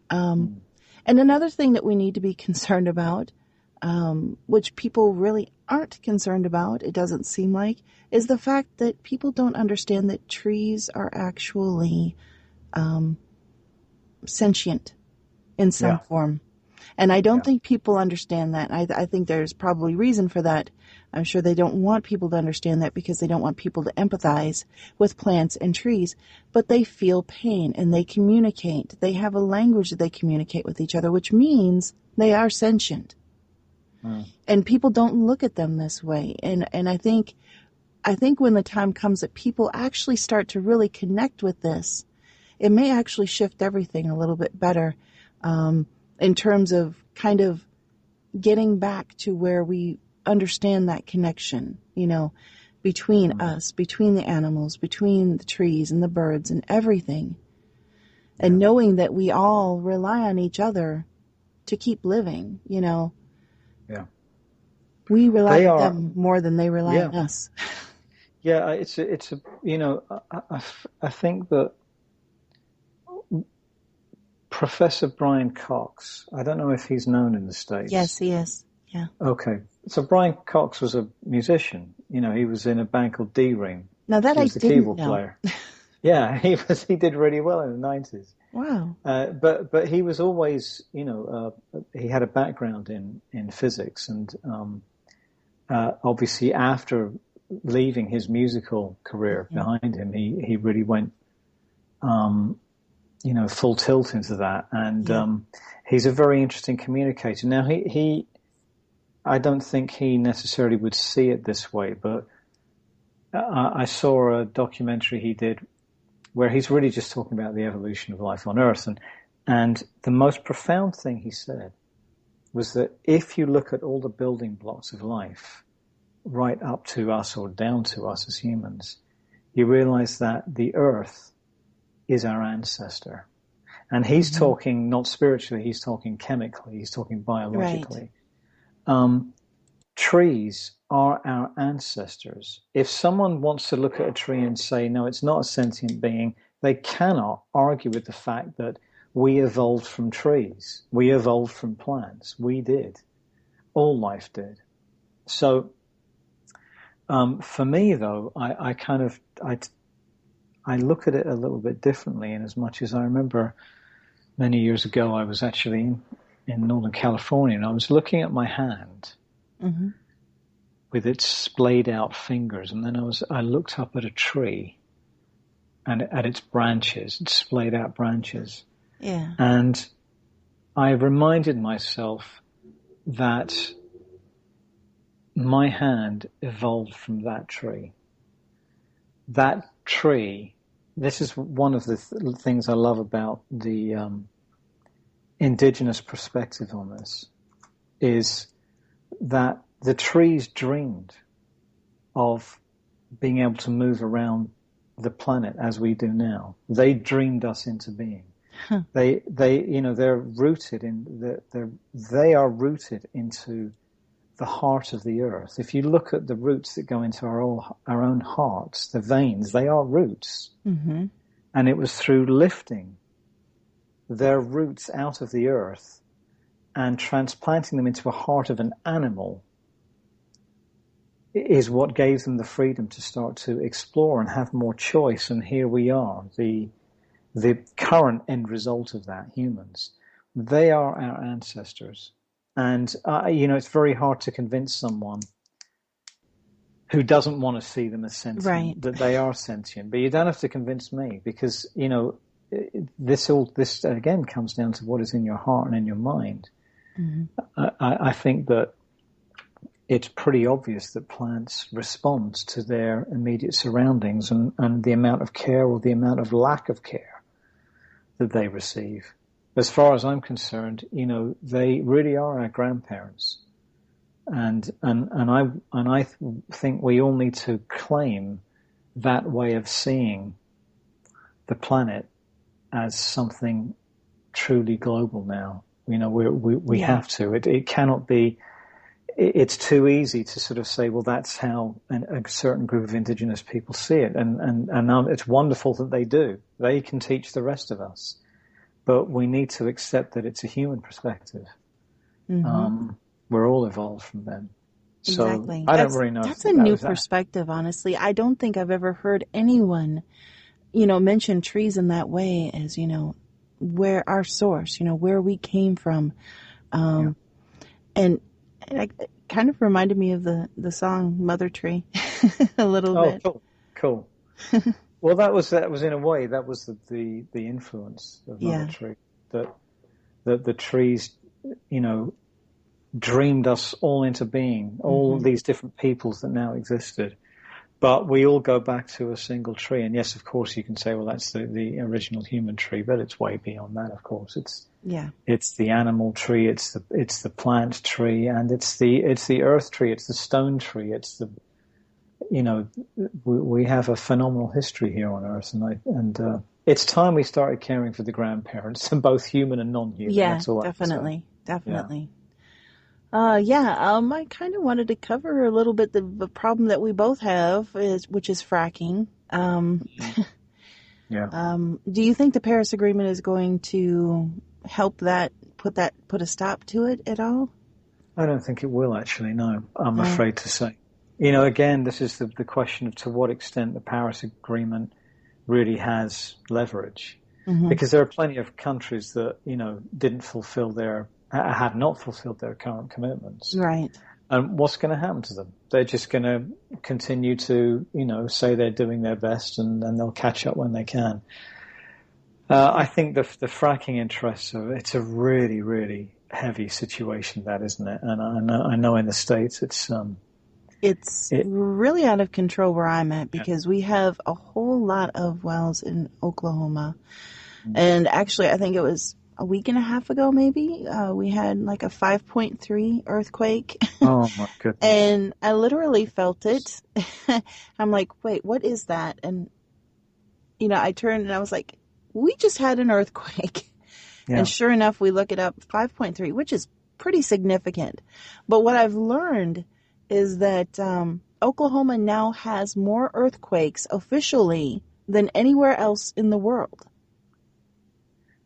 S1: And another thing that we need to be concerned about, which people really aren't concerned about, it doesn't seem like, is the fact that people don't understand that trees are actually sentient in some form. And I don't think people understand that. I think there's probably reason for that. I'm sure they don't want people to understand that because they don't want people to empathize with plants and trees. But they feel pain and they communicate. They have a language that they communicate with each other, which means they are sentient. And people don't look at them this way. And I think when the time comes that people actually start to really connect with this, it may actually shift everything a little bit better. In terms of kind of getting back to where we understand that connection, between us, between the animals, between the trees and the birds and everything. And knowing that we all rely on each other to keep living,
S2: Yeah.
S1: We rely on them more than they rely on us.
S2: Yeah, I think that Professor Brian Cox, I don't know if he's known in the States.
S1: Yes, he is. Yeah.
S2: Okay. So Brian Cox was a musician. He was in a band called D-Ring.
S1: Now that
S2: he was
S1: I
S2: the
S1: didn't
S2: keyboard
S1: know.
S2: player. Yeah, he did really well in the 90s.
S1: Wow.
S2: But he was always, he had a background in physics, and obviously after leaving his musical career behind him, he really went full tilt into that. And he's a very interesting communicator. Now, I don't think he necessarily would see it this way, but I saw a documentary he did where he's really just talking about the evolution of life on Earth. And the most profound thing he said was that if you look at all the building blocks of life, right up to us or down to us as humans, you realize that the Earth is our ancestor. And he's talking not spiritually, he's talking chemically, he's talking biologically. Right. Trees are our ancestors. If someone wants to look at a tree and say, no, it's not a sentient being, they cannot argue with the fact that we evolved from trees. We evolved from plants. We did. All life did. So for me, though, I look at it a little bit differently, in as much as I remember many years ago, I was actually in Northern California, and I was looking at my hand with its splayed out fingers, and then I looked up at a tree and at its branches, its splayed out branches.
S1: Yeah.
S2: And I reminded myself that my hand evolved from that tree. That tree, this is one of the things I love about the indigenous perspective on this, is that the trees dreamed of being able to move around the planet as we do now. They dreamed us into being. They're rooted they are rooted into the heart of the earth. If you look at the roots that go into our own hearts, the veins, they are roots. Mm-hmm. And it was through lifting their roots out of the earth and transplanting them into a heart of an animal is what gave them the freedom to start to explore and have more choice. And here we are, the current end result of that, humans. They are our ancestors. And, it's very hard to convince someone who doesn't want to see them as sentient, that they are sentient. But you don't have to convince me, because, this again comes down to what is in your heart and in your mind. Mm-hmm. I think that it's pretty obvious that plants respond to their immediate surroundings and the amount of care or the amount of lack of care that they receive. As far as I'm concerned, they really are our grandparents. And I think we all need to claim that way of seeing the planet as something truly global now. We have to. It cannot be. It's too easy to sort of say, well, that's how a certain group of indigenous people see it, and it's wonderful that they do. They can teach the rest of us, but we need to accept that it's a human perspective. Mm-hmm. We're all evolved from them. So
S1: exactly.
S2: I don't really know.
S1: That's a new perspective, honestly. I don't think I've ever heard anyone, mention trees in that way as, where our source, where we came from. And it kind of reminded me of the song Mother Tree a little bit.
S2: Oh, cool. Well, that was in a way, that was the influence of Mother Tree, that the trees, dreamed us all into being, all these different peoples that now existed. But we all go back to a single tree. And yes, of course, you can say, well, that's the original human tree, but it's way beyond that, of course. It's the animal tree, it's the plant tree, and it's the earth tree, it's the stone tree, it's the, we have a phenomenal history here on Earth, and it's time we started caring for the grandparents, both human and non-human.
S1: Yeah,
S2: that's all
S1: definitely. I kind of wanted to cover a little bit the problem that we both have, which is fracking. Do you think the Paris Agreement is going to help put a stop to it at all?
S2: I don't think it will, actually, no. I'm afraid to say. Again, this is the question of to what extent the Paris Agreement really has leverage. Mm-hmm. Because there are plenty of countries that, have not fulfilled their current commitments.
S1: Right.
S2: And what's going to happen to them? They're just going to continue to, say they're doing their best and they'll catch up when they can. I think the fracking interests it's a really, really heavy situation, that, isn't it? And I know in the States it's
S1: really out of control where I'm at, because we have a whole lot of wells in Oklahoma. Mm-hmm. And actually, I think it was a week and a half ago, maybe, we had like a 5.3 earthquake.
S2: Oh my goodness.
S1: And I literally felt it. I'm like, wait, what is that? And, I turned and I was like, we just had an earthquake. Yeah. And sure enough, we look it up, 5.3, which is pretty significant. But what I've learned is that Oklahoma now has more earthquakes officially than anywhere else in the world.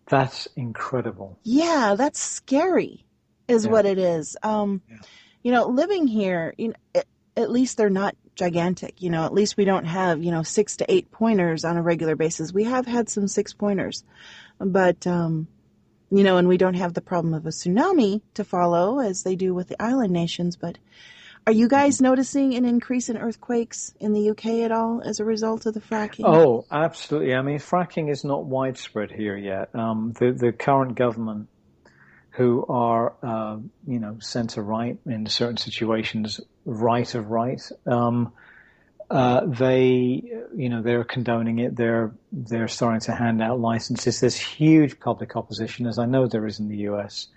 S2: That's incredible.
S1: Yeah, that's scary, is what it is. Living here, at least they're not gigantic. At least we don't have, 6 to 8 pointers on a regular basis. We have had some 6-pointers, but, and we don't have the problem of a tsunami to follow as they do with the island nations. But are you guys noticing an increase in earthquakes in the UK at all as a result of the fracking?
S2: Oh, absolutely. I mean, fracking is not widespread here yet. The current government, who are, centre-right in certain situations, right of right, they're condoning it. They're starting to hand out licenses. There's huge public opposition, as I know there is in the US.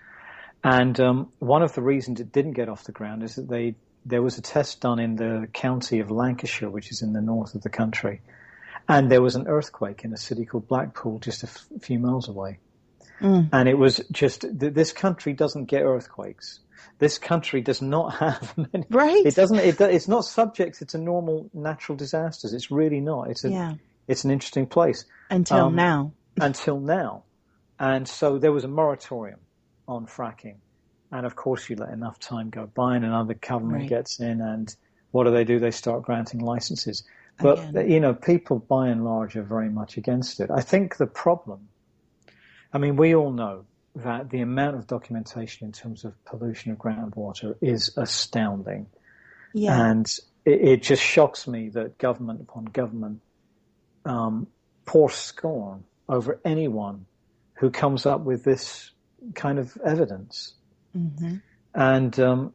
S2: And one of the reasons it didn't get off the ground is that there was a test done in the county of Lancashire, which is in the north of the country. And there was an earthquake in a city called Blackpool, just a few miles away. Mm. And it was just, this country doesn't get earthquakes. This country does not have many.
S1: Right.
S2: It's not subject to normal natural disasters. It's really not. It's an interesting place.
S1: Until now.
S2: Until now. And so there was a moratorium on fracking. And of course, you let enough time go by and another government gets in, and what do? They start granting licenses. But, people by and large are very much against it. I think the problem, we all know that the amount of documentation in terms of pollution of groundwater is astounding. Yeah. And it just shocks me that government upon government pours scorn over anyone who comes up with this kind of evidence. Mm-hmm. And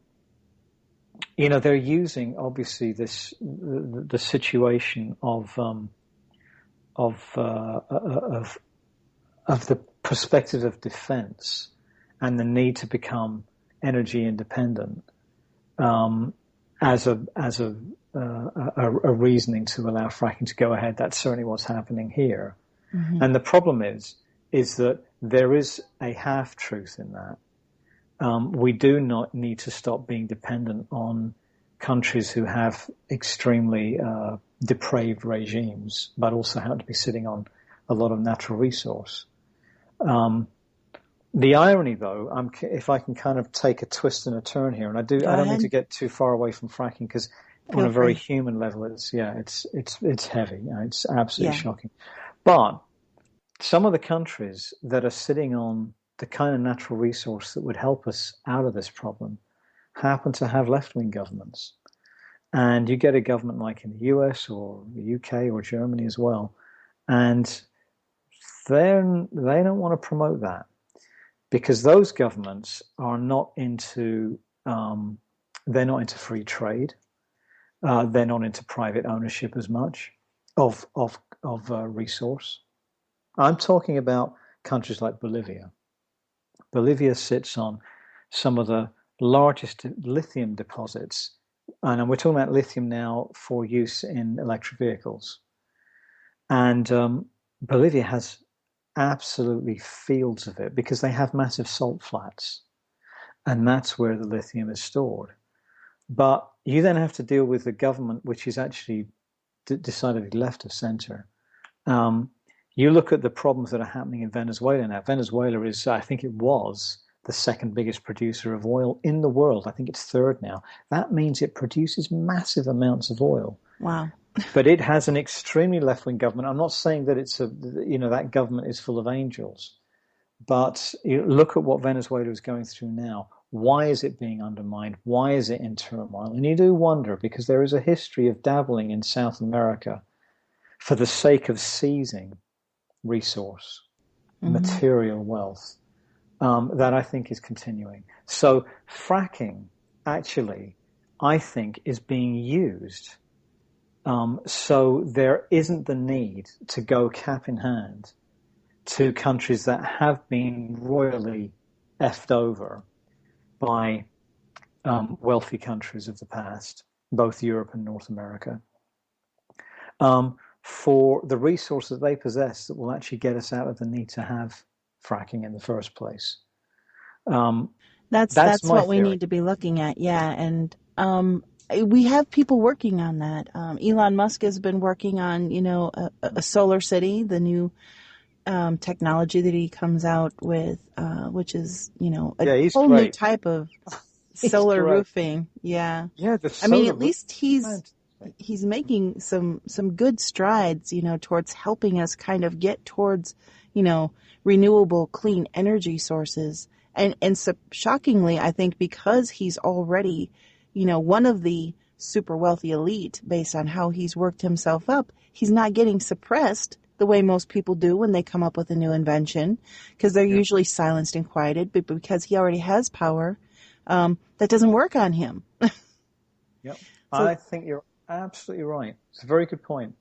S2: they're using obviously the situation of the perspective of defense and the need to become energy independent as a reasoning to allow fracking to go ahead. That's certainly what's happening here. Mm-hmm. And the problem is that there is a half truth in that. We do not need to stop being dependent on countries who have extremely depraved regimes, but also happen to be sitting on a lot of natural resource. The irony, though, if I can kind of take a twist and a turn here, and I don't mean to get too far away from fracking, because on a very human level, it's heavy. It's absolutely shocking. But some of the countries that are sitting on the kind of natural resource that would help us out of this problem happen to have left-wing governments. And you get a government like in the US or the UK or Germany as well, and they don't want to promote that, because those governments are not into they're not into free trade. They're not into private ownership as much of resource. I'm talking about countries like Bolivia. Bolivia sits on some of the largest lithium deposits, and we're talking about lithium now for use in electric vehicles. And Bolivia has absolutely fields of it because they have massive salt flats, and that's where the lithium is stored. But you then have to deal with the government, which is actually decidedly left of center. You look at the problems that are happening in Venezuela now. Venezuela is, I think it was, the second biggest producer of oil in the world. I think it's third now. That means it produces massive amounts of oil.
S1: Wow.
S2: But it has an extremely left-wing government. I'm not saying that it's that government is full of angels, but you look at what Venezuela is going through now. Why is it being undermined? Why is it in turmoil? And you do wonder, because there is a history of dabbling in South America for the sake of seizing resource, material wealth, that I think is continuing. So fracking, actually, I think, is being used so there isn't the need to go cap in hand to countries that have been royally effed over by wealthy countries of the past, both Europe and North America, for the resources they possess that will actually get us out of the need to have fracking in the first place.
S1: That's what we need to be looking at, and we have people working on that. Elon Musk has been working on, a solar city, the new technology that he comes out with, which is, a whole new type of solar roofing. Yeah.
S2: Yeah.
S1: I mean, at least he's making some good strides, towards helping us kind of get towards, renewable, clean energy sources. And so shockingly, I think because he's already, one of the super wealthy elite based on how he's worked himself up, he's not getting suppressed the way most people do when they come up with a new invention, because they're usually silenced and quieted, but because he already has power, that doesn't work on him.
S2: Yep. I think you're absolutely right. It's a very good point.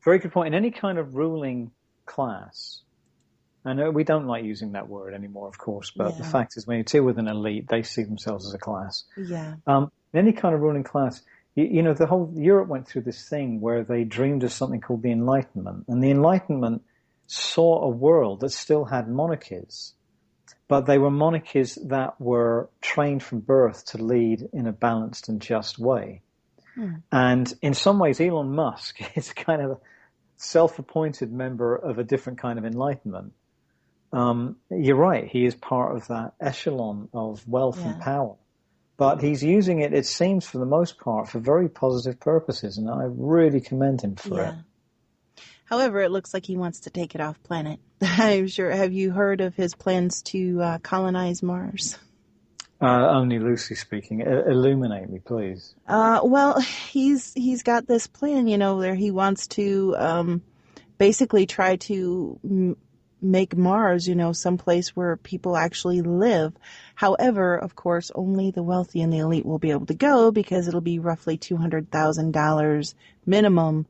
S2: Very good point. In any kind of ruling class, I know we don't like using that word anymore, of course, but the fact is when you deal with an elite, they see themselves as a class.
S1: Yeah.
S2: In any kind of ruling class, the whole Europe went through this thing where they dreamed of something called the Enlightenment. And the Enlightenment saw a world that still had monarchies, but they were monarchies that were trained from birth to lead in a balanced and just way. And in some ways, Elon Musk is kind of a self-appointed member of a different kind of Enlightenment. You're right. He is part of that echelon of wealth and power, but he's using it, it seems, for the most part, for very positive purposes. And I really commend him for it.
S1: However, it looks like he wants to take it off planet. I'm sure. Have you heard of his plans to colonize Mars?
S2: Only loosely speaking. Illuminate me, please.
S1: Well, he's got this plan, where he wants to basically try to make Mars, someplace where people actually live. However, of course, only the wealthy and the elite will be able to go because it'll be roughly $200,000 minimum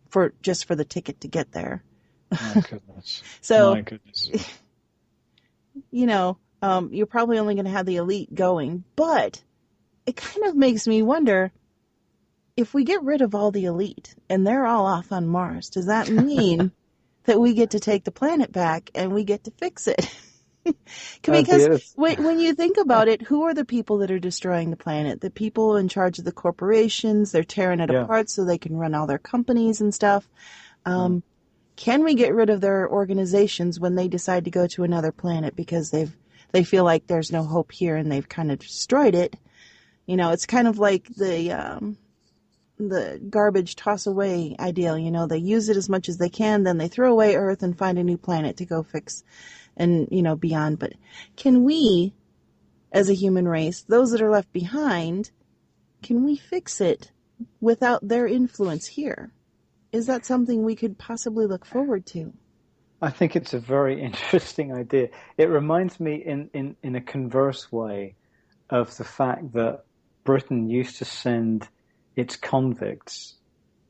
S1: for the ticket to get there.
S2: My goodness.
S1: So,
S2: My goodness.
S1: you're probably only going to have the elite going, but it kind of makes me wonder, if we get rid of all the elite and they're all off on Mars, does that mean that we get to take the planet back and we get to fix it? Because when you think about it, who are the people that are destroying the planet? The people in charge of the corporations. They're tearing it apart so they can run all their companies and stuff. Can we get rid of their organizations when they decide to go to another planet because they feel like there's no hope here and they've kind of destroyed it? It's kind of like the garbage toss away ideal. They use it as much as they can, then they throw away Earth and find a new planet to go fix and, beyond. But can we, as a human race, those that are left behind, can we fix it without their influence here? Is that something we could possibly look forward to?
S2: I think it's a very interesting idea. It reminds me in a converse way of the fact that Britain used to send its convicts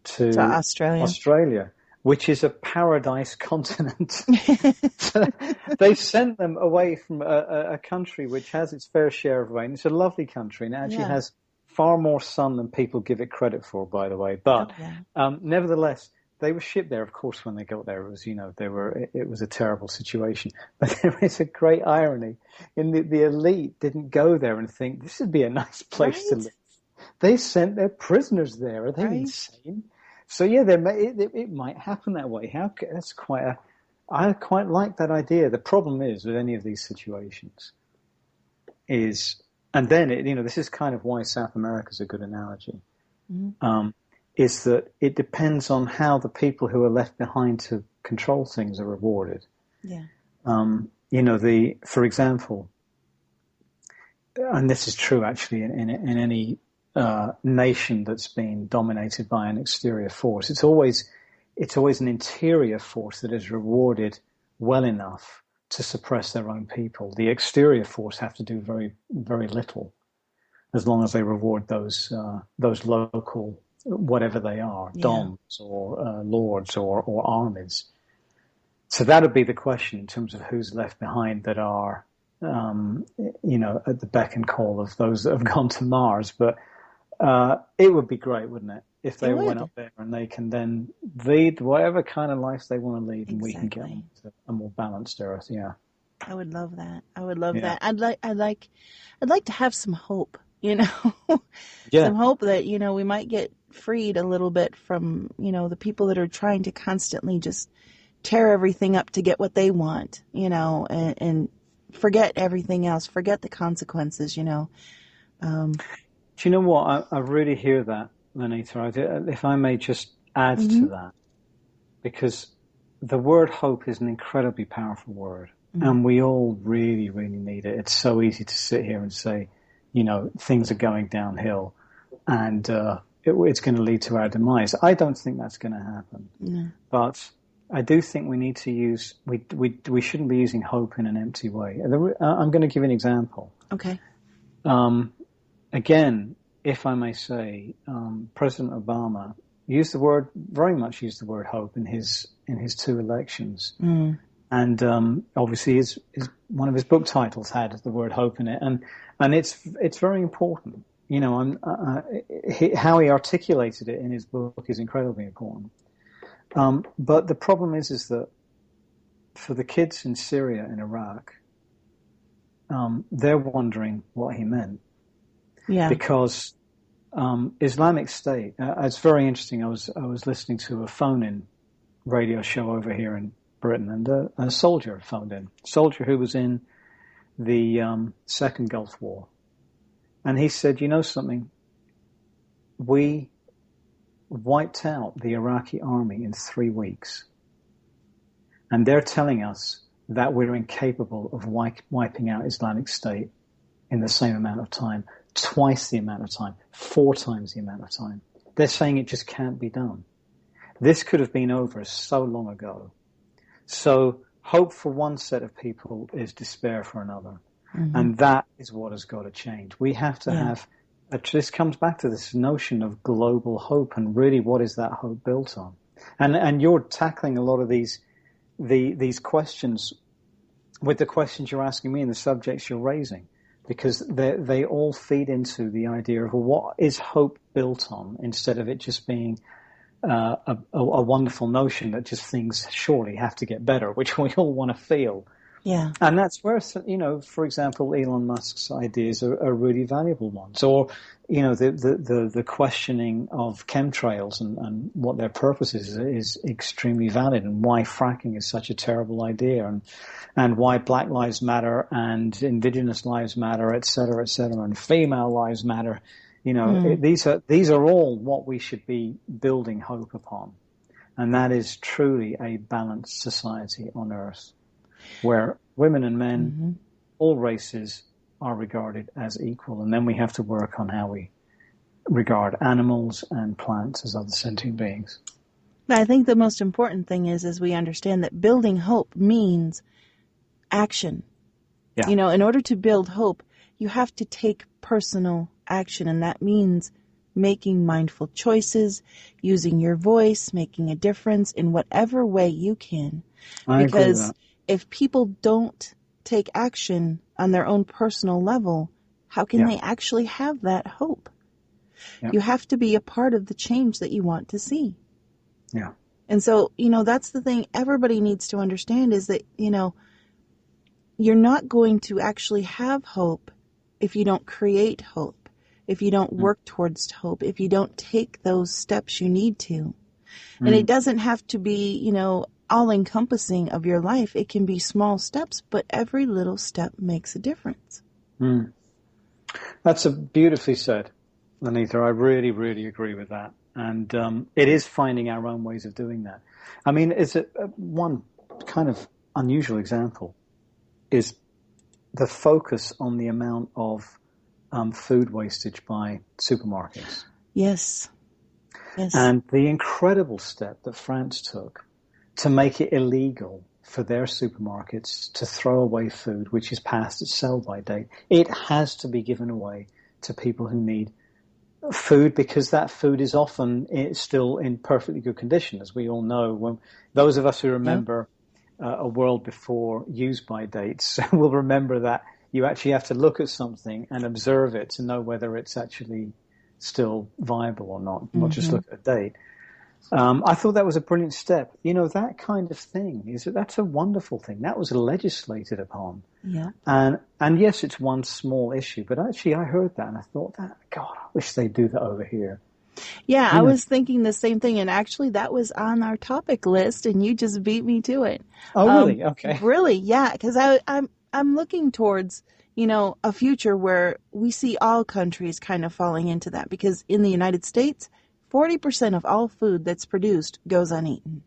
S2: to Australia, which is a paradise continent. So they sent them away from a country which has its fair share of rain. It's a lovely country and it actually has far more sun than people give it credit for, by the way. But nevertheless, they were shipped there. Of course, when they got there, it was it was a terrible situation. But there is a great irony in the elite didn't go there and think this would be a nice place to live. They sent their prisoners there. Are they insane? So it might happen that way. I quite like that idea. The problem is with any of these situations is, and then this is kind of why South America is a good analogy. Is that it depends on how the people who are left behind to control things are rewarded.
S1: Yeah.
S2: For example, and this is true actually in any nation that's been dominated by an exterior force, it's always an interior force that is rewarded well enough to suppress their own people. The exterior force have to do very, very little, as long as they reward those local, whatever they are, doms or lords or armies. So that would be the question in terms of who's left behind that are, at the beck and call of those that have gone to Mars. But it would be great, wouldn't it, if they went up there and they can then lead whatever kind of life they want to lead, and we can get them to a more balanced Earth. Yeah,
S1: I would love that. I'd like to have some hope. Some hope that we might get freed a little bit from the people that are trying to constantly just tear everything up to get what they want, and forget everything else, forget the consequences.
S2: Do you know what? I really hear that, Lenita. If I may just add to that, because the word hope is an incredibly powerful word, and we all really, really need it. It's so easy to sit here and say, things are going downhill and it's going to lead to our demise. I don't think that's going to happen. No. But I do think we need to we shouldn't be using hope in an empty way. I'm going to give an example.
S1: Okay.
S2: Again, if I may say, President Obama very much used the word hope in his two elections. And obviously one of his book titles had the word hope in it. And it's very important. How he articulated it in his book is incredibly important. But the problem is that for the kids in Syria and Iraq, they're wondering what he meant.
S1: Yeah.
S2: Because Islamic State, it's very interesting. I was listening to a phone-in radio show over here in Britain, and a soldier phoned in. A soldier who was in the Second Gulf War. And he said, you know something? We wiped out the Iraqi army in 3 weeks. And they're telling us that we're incapable of wiping out Islamic State in the same amount of time, twice the amount of time, 4 times the amount of time. They're saying it just can't be done. This could have been over so long ago. So hope for one set of people is despair for another.
S1: Mm-hmm.
S2: And that is what has got to change. We have to have, this comes back to this notion of global hope, and really what is that hope built on? And you're tackling a lot of these questions with the questions you're asking me and the subjects you're raising, because they all feed into the idea of what is hope built on, instead of it just being a wonderful notion that just things surely have to get better, which we all want to feel.
S1: Yeah.
S2: And that's where, for example, Elon Musk's ideas are really valuable ones. Or, the questioning of chemtrails and what their purpose is extremely valid, and why fracking is such a terrible idea, and why Black Lives Matter and Indigenous Lives Matter, et cetera, and female lives matter. These are all what we should be building hope upon. And that is truly a balanced society on Earth, where women and men, all races, are regarded as equal. And then we have to work on how we regard animals and plants as other sentient beings.
S1: I think the most important thing is we understand that building hope means action.
S2: Yeah.
S1: In order to build hope, you have to take personal action, and that means making mindful choices, using your voice, making a difference in whatever way you can.
S2: I agree with that.
S1: If people don't take action on their own personal level, how can they actually have that hope? Yeah. You have to be a part of the change that you want to see.
S2: Yeah.
S1: And so, that's the thing everybody needs to understand, is that, you're not going to actually have hope if you don't create hope, if you don't work towards hope, if you don't take those steps you need to. And it doesn't have to be, all-encompassing of your life. It can be small steps, but every little step makes a difference.
S2: That's beautifully said, Anita. I really, really agree with that. And it is finding our own ways of doing that. I mean, it's one kind of unusual example is the focus on the amount of food wastage by supermarkets.
S1: Yes.
S2: And the incredible step that France took to make it illegal for their supermarkets to throw away food which is past its sell-by date. It has to be given away to people who need food, because that food is often still in perfectly good condition, as we all know. When those of us who remember a world before use-by dates will remember that you actually have to look at something and observe it to know whether it's actually still viable or not just look at a date. I thought that was a brilliant step. That kind of thing that's a wonderful thing. That was legislated upon.
S1: Yeah.
S2: And yes, it's one small issue, but actually I heard that and I thought that, God, I wish they'd do that over here.
S1: Yeah, I was thinking the same thing, and actually that was on our topic list, and you just beat me to it.
S2: Oh, really? Okay.
S1: Really, yeah, because I'm looking towards, a future where we see all countries kind of falling into that, because in the United States, 40% of all food that's produced goes uneaten.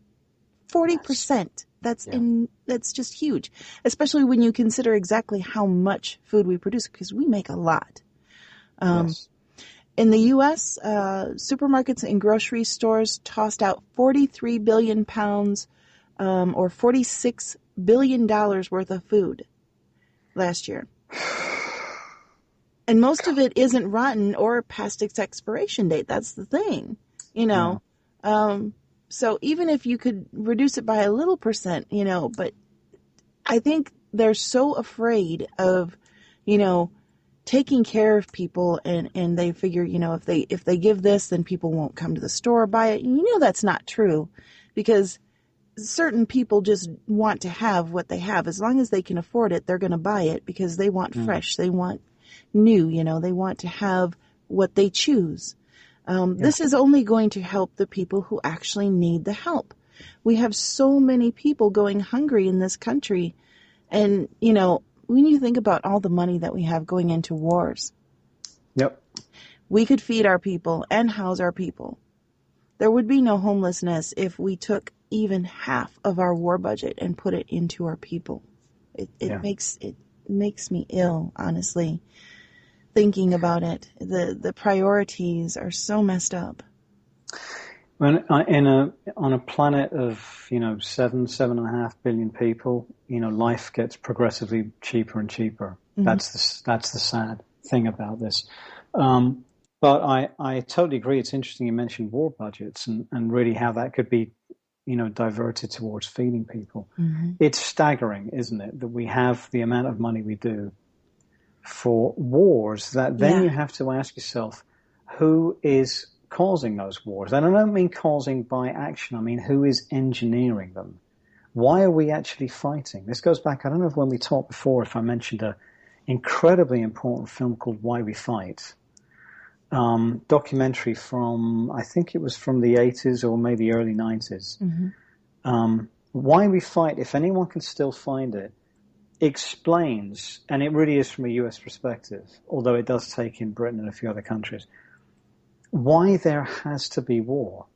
S1: 40%. That's just huge, especially when you consider exactly how much food we produce, because we make a lot.
S2: Yes.
S1: In the U.S., supermarkets and grocery stores tossed out 43 billion pounds, or $46 billion worth of food last year. And most of it isn't rotten or past its expiration date. That's the thing, So even if you could reduce it by a little percent, but I think they're so afraid of, taking care of people, and they figure, if they give this, then people won't come to the store or buy it. And that's not true, because certain people just want to have what they have. As long as they can afford it, they're going to buy it, because they want fresh, they want new, they want to have what they choose. This is only going to help the people who actually need the help. We have so many people going hungry in this country, and, when you think about all the money that we have going into wars, we could feed our people and house our people. There would be no homelessness if we took even half of our war budget and put it into our people. It makes me ill, honestly, thinking about it. The priorities are so messed up.
S2: When on a planet of 7.5 billion people, life gets progressively cheaper and cheaper.
S1: Mm-hmm.
S2: That's the sad thing about this. But I totally agree. It's interesting you mentioned war budgets and really how that could be, diverted towards feeding people.
S1: Mm-hmm.
S2: It's staggering, isn't it, that we have the amount of money we do for wars that then you have to ask yourself, who is causing those wars? And I don't mean causing by action. I mean, who is engineering them? Why are we actually fighting? This goes back, I don't know if when we talked before, if I mentioned a incredibly important film called Why We Fight. Documentary from, I think it was from the 80s or maybe early 90s.
S1: Mm-hmm.
S2: Why We Fight, if anyone can still find it, explains, and it really is from a US perspective, although it does take in Britain and a few other countries, why there has to be war.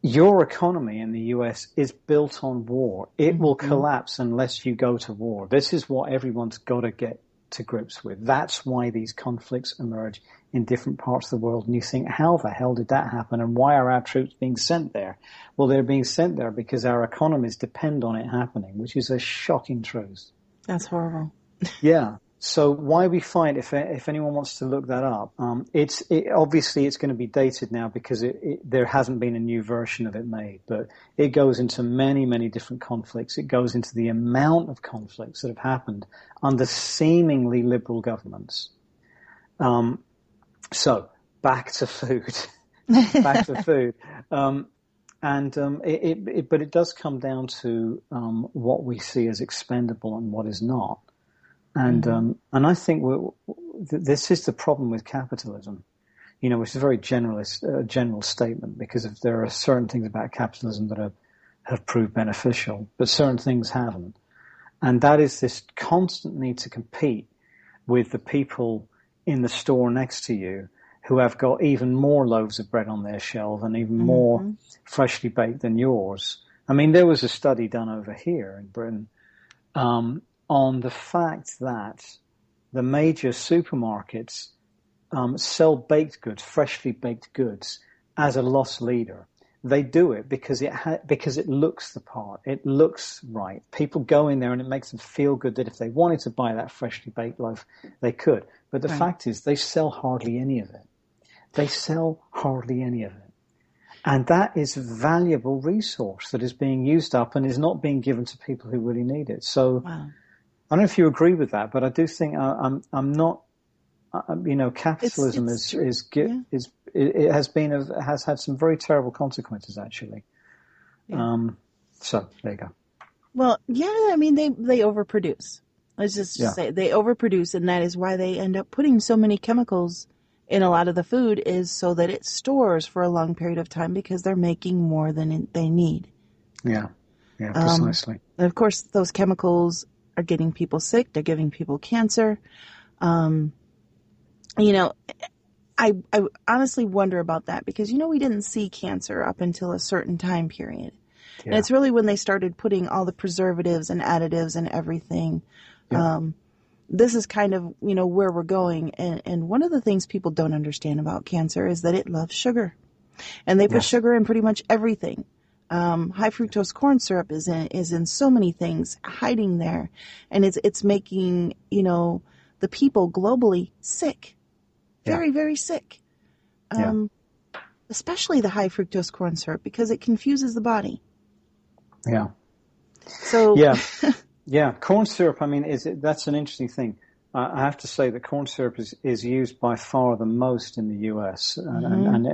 S2: Your economy in the US is built on war. It will collapse unless you go to war. This is what everyone's got to get to grips with. That's why these conflicts emerge in different parts of the world. And you think, how the hell did that happen? And why are our troops being sent there? Well, they're being sent there because our economies depend on it happening, which is a shocking truth.
S1: That's horrible.
S2: Yeah. So Why We Fight, if anyone wants to look that up, obviously it's going to be dated now because there hasn't been a new version of it made, but it goes into many, many different conflicts. It goes into the amount of conflicts that have happened under seemingly liberal governments. So back to food, back to food. But it does come down to what we see as expendable and what is not. And I think this is the problem with capitalism, which is a very general statement, because if there are certain things about capitalism that have proved beneficial, but certain things haven't. And that is this constant need to compete with the people in the store next to you who have got even more loaves of bread on their shelf and even more freshly baked than yours. I mean, there was a study done over here in Britain, on the fact that the major supermarkets sell baked goods, freshly baked goods, as a loss leader. They do it because it looks the part. It looks right. People go in there and it makes them feel good that if they wanted to buy that freshly baked loaf, they could. But the fact is, they sell hardly any of it. They sell hardly any of it. And that is a valuable resource that is being used up and is not being given to people who really need it. So, I don't know if you agree with that, but I do think I'm not. Capitalism it has had some very terrible consequences actually.
S1: Yeah.
S2: So there you go.
S1: Well, yeah, I mean they overproduce. Let's just say they overproduce, and that is why they end up putting so many chemicals in a lot of the food, is so that it stores for a long period of time because they're making more than they need.
S2: Yeah, precisely.
S1: And of course, those chemicals are getting people sick. They're giving people cancer. I honestly wonder about that because, we didn't see cancer up until a certain time period. Yeah. And it's really when they started putting all the preservatives and additives and everything. Yeah. This is kind of, where we're going. And one of the things people don't understand about cancer is that it loves sugar. And they put sugar in pretty much everything. High fructose corn syrup is in so many things hiding there, and it's making the people globally sick, very very sick. Especially the high fructose corn syrup because it confuses the body.
S2: Yeah.
S1: So
S2: corn syrup. I mean, that's an interesting thing. I have to say that corn syrup is used by far the most in the U.S. and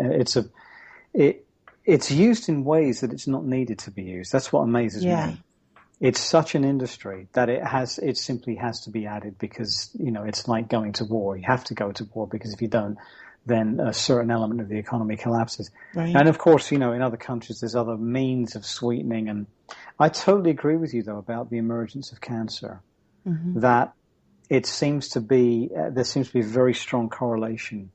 S2: it's used in ways that it's not needed to be used. That's what amazes me. It's such an industry that it simply has to be added because, it's like going to war. You have to go to war because if you don't, then a certain element of the economy collapses. Right. And of course, in other countries, there's other means of sweetening. And I totally agree with you, though, about the emergence of cancer, that there seems to be a very strong correlation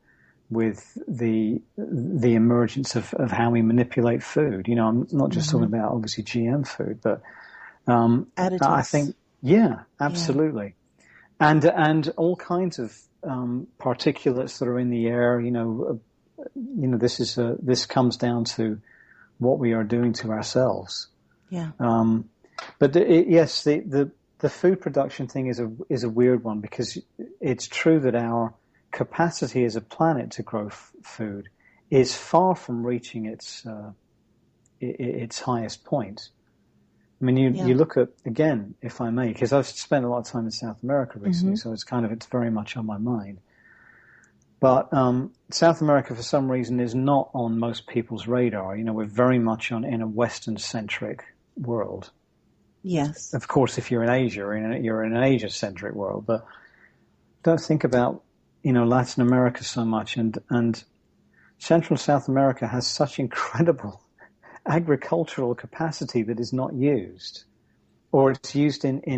S2: with the emergence of how we manipulate food. I'm not just talking about obviously GM food, but
S1: additives.
S2: I think, absolutely. And all kinds of particulates that are in the air, this comes down to what we are doing to ourselves.
S1: Yeah.
S2: But the food production thing is a weird one, because it's true that our capacity as a planet to grow food is far from reaching its highest point. I mean, you look at, again, if I may, because I've spent a lot of time in South America recently, so it's very much on my mind. But South America, for some reason, is not on most people's radar. We're very much in a Western-centric world.
S1: Yes.
S2: Of course, if you're in Asia, you're in an Asia-centric world. But don't think about, Latin America so much. And Central South America has such incredible agricultural capacity that is not used, or it's used in a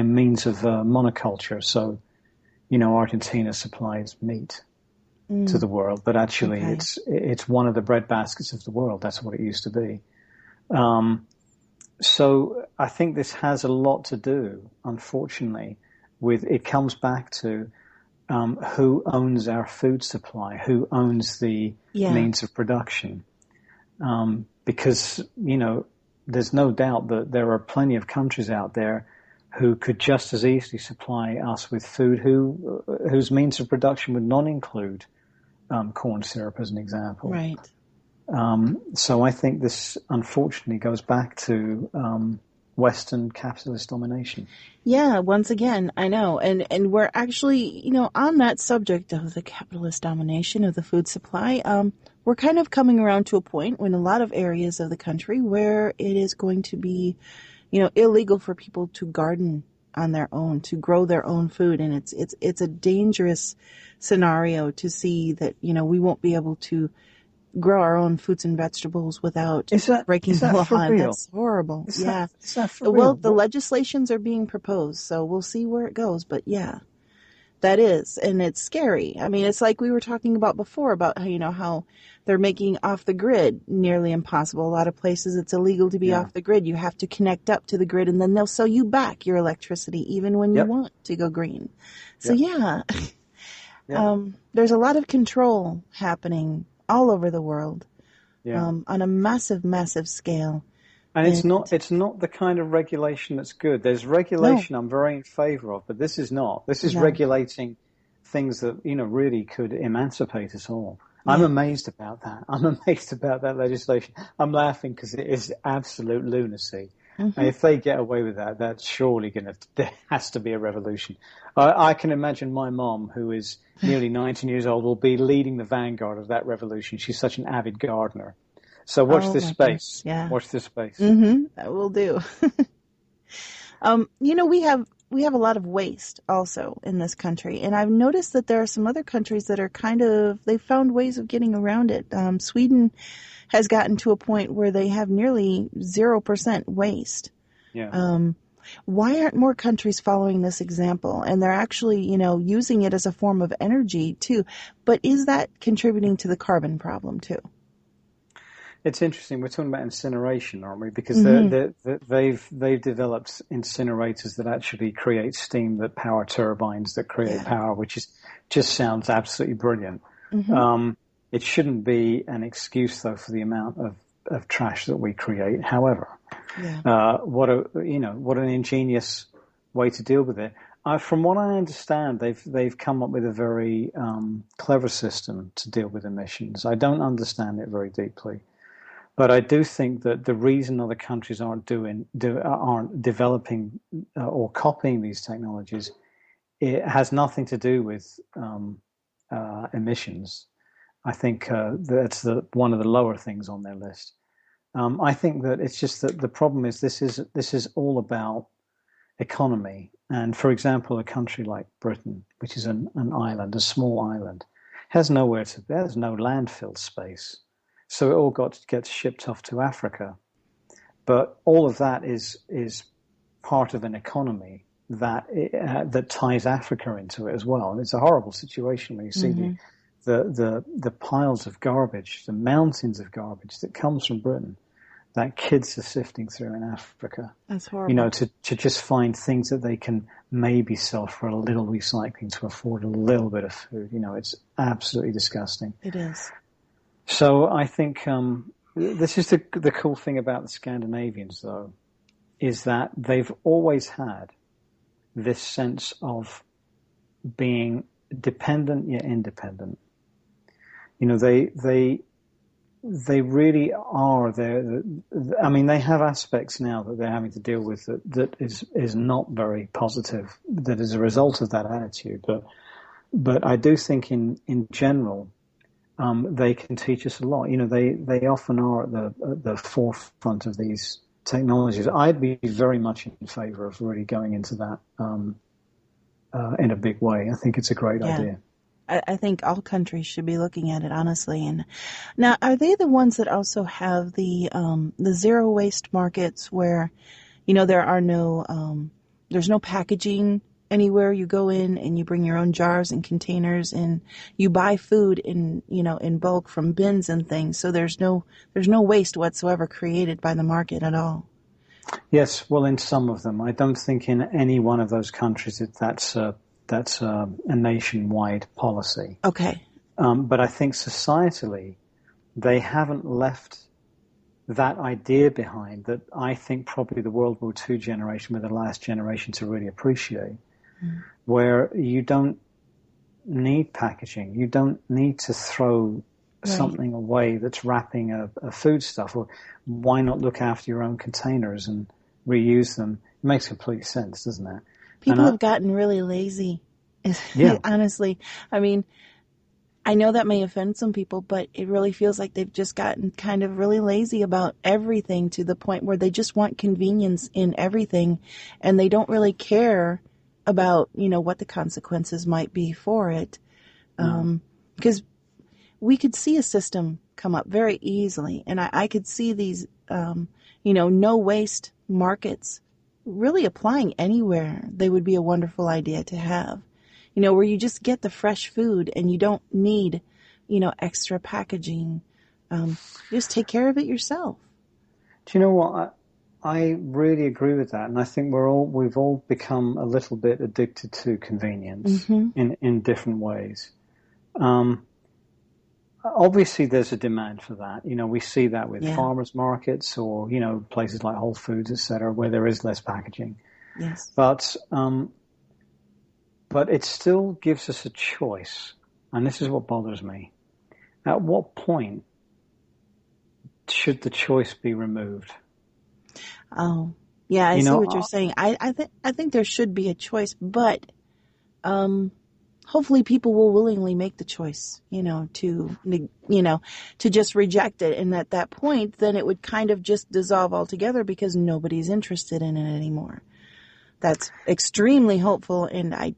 S2: means of monoculture. So, Argentina supplies meat to the world, but actually it's one of the breadbaskets of the world. That's what it used to be. So I think this has a lot to do, unfortunately, with, it comes back to who owns our food supply, who owns the means of production. Because, there's no doubt that there are plenty of countries out there who could just as easily supply us with food whose means of production would not include corn syrup, as an example.
S1: Right.
S2: So I think this, unfortunately, goes back to Western capitalist domination.
S1: Yeah, once again, I know. And we're actually, on that subject of the capitalist domination of the food supply, we're kind of coming around to a point in a lot of areas of the country where it is going to be, illegal for people to garden on their own, to grow their own food. And it's a dangerous scenario to see that, we won't be able to grow our own fruits and vegetables without breaking the law. That's horrible.
S2: Is that for real?
S1: Well, the legislations are being proposed, so we'll see where it goes. But yeah, that is, and it's scary. I mean, it's like we were talking about before about how they're making off the grid nearly impossible. A lot of places it's illegal to be off the grid. You have to connect up to the grid, and then they'll sell you back your electricity even when you want to go green. So there's a lot of control happening all over the world, on a massive, massive scale.
S2: And it's not the kind of regulation that's good. There's regulation I'm very in favor of, but this is not. This is regulating things that, really could emancipate us all. Yeah. I'm amazed about that. I'm amazed about that legislation. I'm laughing because it is absolute lunacy. Mm-hmm. And if they get away with that, that's surely there has to be a revolution. I can imagine my mom, who is nearly 19 years old, will be leading the vanguard of that revolution. She's such an avid gardener. So watch this space.
S1: Yeah.
S2: Watch this space.
S1: Mm-hmm. That will do. We have a lot of waste also in this country. And I've noticed that there are some other countries that are they've found ways of getting around it. Sweden has gotten to a point where they have nearly 0% waste.
S2: Yeah.
S1: Why aren't more countries following this example? And they're actually, using it as a form of energy too. But is that contributing to the carbon problem too?
S2: It's interesting. We're talking about incineration, aren't we? Because they've developed incinerators that actually create steam that power turbines that create power, which just sounds absolutely brilliant. Mm-hmm. It shouldn't be an excuse, though, for the amount of trash that we create. However, what an ingenious way to deal with it. From what I understand, they've come up with a very clever system to deal with emissions. I don't understand it very deeply. But I do think that the reason other countries aren't developing or copying these technologies, it has nothing to do with emissions. I think that's one of the lower things on their list. I think that it's just that the problem is this is all about economy. And for example, a country like Britain, which is an island, a small island, there's no landfill space. So it all gets shipped off to Africa. But all of that is part of an economy that ties Africa into it as well. And it's a horrible situation when you see the piles of garbage, the mountains of garbage that comes from Britain. that kids are sifting through in Africa.
S1: That's horrible.
S2: To just find things that they can maybe sell for a little recycling to afford a little bit of food. It's absolutely disgusting.
S1: It is.
S2: So I think this is the cool thing about the Scandinavians, though, is that they've always had this sense of being dependent yet independent. They really are there. I mean, they have aspects now that they're having to deal with that is not very positive, that is a result of that attitude. But I do think in general, they can teach us a lot. They often are at the forefront of these technologies. I'd be very much in favor of really going into that in a big way. I think it's a great idea.
S1: I think all countries should be looking at it, honestly. And now, are they the ones that also have the zero waste markets where, there are there's no packaging anywhere? You go in and you bring your own jars and containers, and you buy food in bulk from bins and things. So there's no waste whatsoever created by the market at all.
S2: Yes, well, in some of them, I don't think in any one of those countries that's a nationwide policy.
S1: Okay.
S2: But I think societally, they haven't left that idea behind that I think probably the World War II generation were the last generation to really appreciate, where you don't need packaging. You don't need to throw something away that's wrapping a foodstuff. Or why not look after your own containers and reuse them? It makes complete sense, doesn't it?
S1: People have gotten really lazy.
S2: Yeah.
S1: Honestly, I mean, I know that may offend some people, but it really feels like they've just gotten kind of really lazy about everything to the point where they just want convenience in everything, and they don't really care about, what the consequences might be for it. Because we could see a system come up very easily, and I could see these, no waste markets really applying anywhere. They would be a wonderful idea to have. Where you just get the fresh food and you don't need, extra packaging. Just take care of it yourself.
S2: Do you know what? I really agree with that, and I think we've all become a little bit addicted to convenience in different ways. Obviously, there's a demand for that. We see that with farmers markets or places like Whole Foods, etc., where there is less packaging.
S1: Yes.
S2: But it still gives us a choice, and this is what bothers me. At what point should the choice be removed?
S1: Oh, yeah, I see what you're saying. I think there should be a choice, but hopefully people will willingly make the choice, to just reject it. And at that point, then it would kind of just dissolve altogether because nobody's interested in it anymore. That's extremely hopeful, and I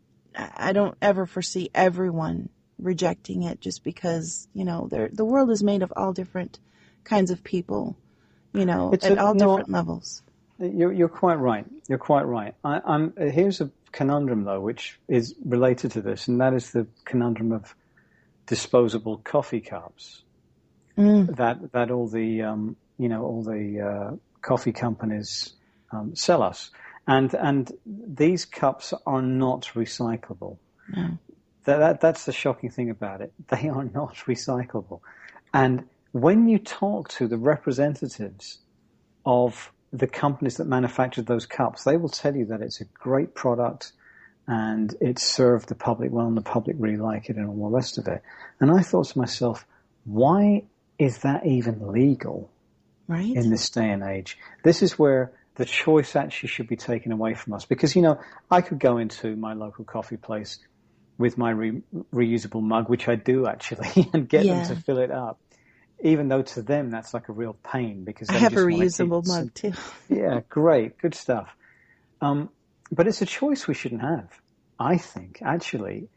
S1: don't ever foresee everyone rejecting it just because, the world is made of all different kinds of people, at all different levels.
S2: You're quite right. You're quite right. Here's a conundrum, though, which is related to this, and that is the conundrum of disposable coffee cups that all the coffee companies sell us. And these cups are not recyclable.
S1: No.
S2: That's the shocking thing about it. They are not recyclable. And when you talk to the representatives of the companies that manufacture those cups, they will tell you that it's a great product and it served the public well and the public really like it and all the rest of it. And I thought to myself, why is that even legal in this day and age? This is where the choice actually should be taken away from us. Because, I could go into my local coffee place with my reusable mug, which I do actually, and get them to fill it up. Even though to them that's like a real pain because
S1: I have a reusable mug too.
S2: Yeah, great, good stuff. But it's a choice we shouldn't have. I think actually,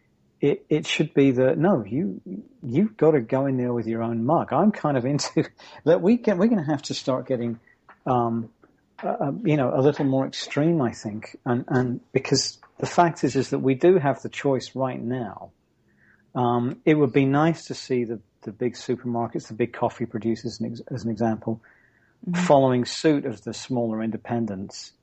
S2: it should be that no, you've got to go in there with your own mug. I'm kind of into that. We're going to have to start getting, a little more extreme, I think, and because the fact is that we do have the choice right now. It would be nice to see the big supermarkets, the big coffee producers, as an example, following suit of the smaller independents.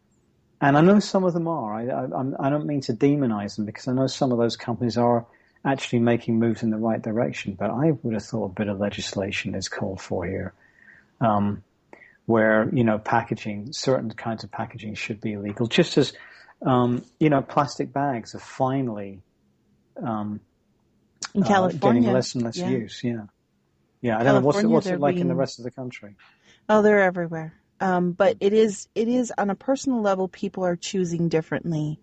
S2: And I know some of them are. I don't mean to demonize them, because I know some of those companies are actually making moves in the right direction. But I would have thought a bit of legislation is called for here, where, packaging, certain kinds of packaging should be illegal, just as, plastic bags are finally
S1: in California,
S2: getting less and less use. Yeah. Yeah, I don't know. What's it like in the rest of the country?
S1: Oh, they're everywhere. But it is on a personal level, people are choosing differently.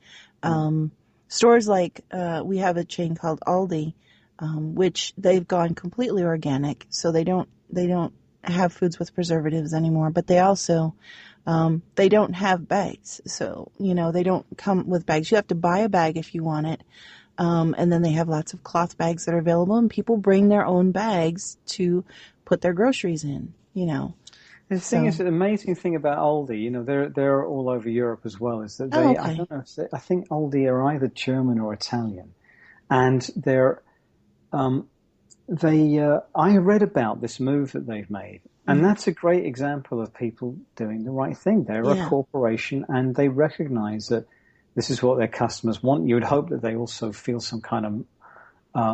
S1: Stores like, we have a chain called Aldi, which they've gone completely organic. So they don't have foods with preservatives anymore, but they also, they don't have bags. So, they don't come with bags. You have to buy a bag if you want it. And then they have lots of cloth bags that are available, and people bring their own bags to put their groceries in,
S2: The thing is, the amazing thing about Aldi, they're all over Europe as well, is that
S1: okay.
S2: I don't know, I think Aldi are either German or Italian, and I read about this move that they've made, and that's a great example of people doing the right thing. They're a corporation, and they recognize that this is what their customers want. You would hope that they also feel some kind of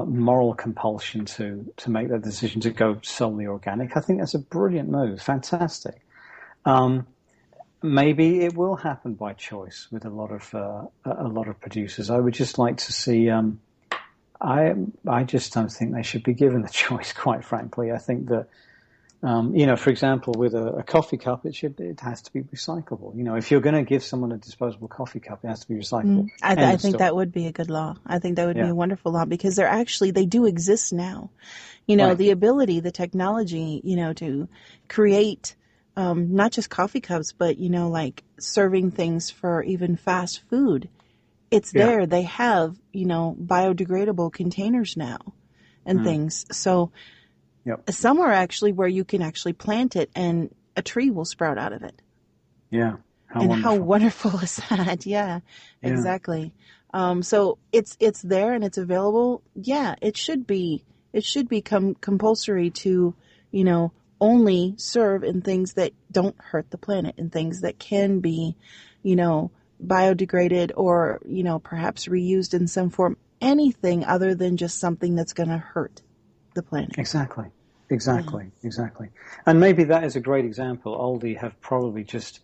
S2: moral compulsion to make that decision to go solely organic. I think that's a brilliant move. Fantastic. Maybe it will happen by choice with a lot of producers. I would just like to see. I just don't think they should be given the choice. Quite frankly, I think that. For example, with a coffee cup, it has to be recyclable. If you're going to give someone a disposable coffee cup, it has to be recyclable.
S1: I think that would be a good law. I think that would be a wonderful law, because they do exist now. Right. The ability, the technology, to create not just coffee cups, but, like serving things for even fast food. It's there. They have, biodegradable containers now and things. So. Yep. Some are actually where you can actually plant it and a tree will sprout out of it.
S2: Yeah.
S1: How wonderful is that? Yeah, exactly. So it's there and it's available. Yeah, it should become compulsory to, only serve in things that don't hurt the planet, and things that can be, biodegraded or, perhaps reused in some form. Anything other than just something that's going to hurt the planet.
S2: Exactly. And maybe that is a great example. Aldi have probably just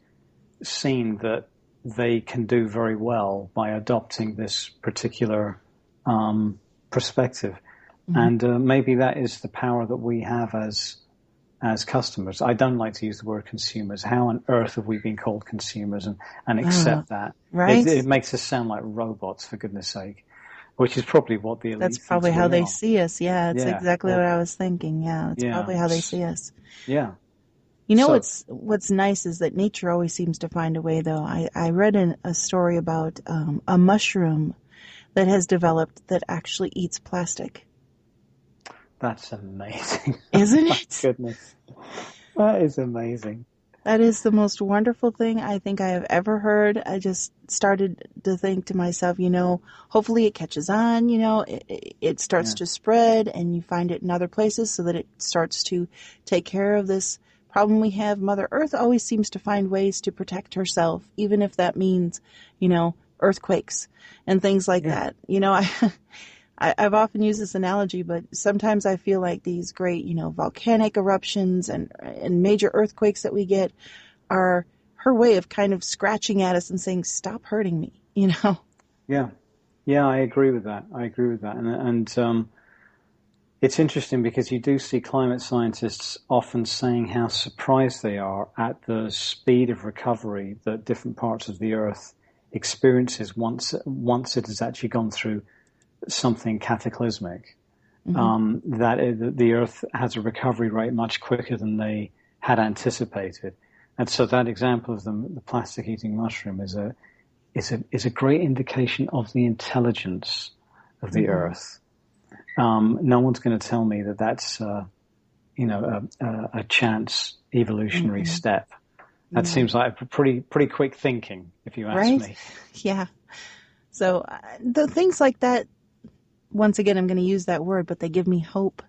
S2: seen that they can do very well by adopting this particular perspective. And maybe that is the power that we have as customers. I don't like to use the word consumers. How on earth have we been called consumers and accept that?
S1: Right.
S2: It makes us sound like robots, for goodness sake. Which is probably what the elite.
S1: That's probably how they see us. Yeah, it's exactly what I was thinking. Yeah, it's probably how they see us.
S2: Yeah.
S1: What's nice is that nature always seems to find a way, though. I read a story about a mushroom that has developed that actually eats plastic.
S2: That's amazing.
S1: Isn't
S2: My
S1: it?
S2: goodness. That is amazing.
S1: That is the most wonderful thing I think I have ever heard. I just started to think to myself, hopefully it catches on, it starts to spread and you find it in other places so that it starts to take care of this problem we have. Mother Earth always seems to find ways to protect herself, even if that means, earthquakes and things like that. I've often used this analogy, but sometimes I feel like these great, volcanic eruptions and major earthquakes that we get are her way of kind of scratching at us and saying, stop hurting me,
S2: Yeah. Yeah, I agree with that. And it's interesting because you do see climate scientists often saying how surprised they are at the speed of recovery that different parts of the Earth experiences once it has actually gone through something cataclysmic, that the Earth has a recovery rate much quicker than they had anticipated. And so that example of the plastic-eating mushroom is a great indication of the intelligence of the Earth. No one's going to tell me that that's a chance evolutionary step. That seems like pretty quick thinking, if you ask me.
S1: Yeah. So the things like that. Once again, I'm going to use that word, but they give me hope,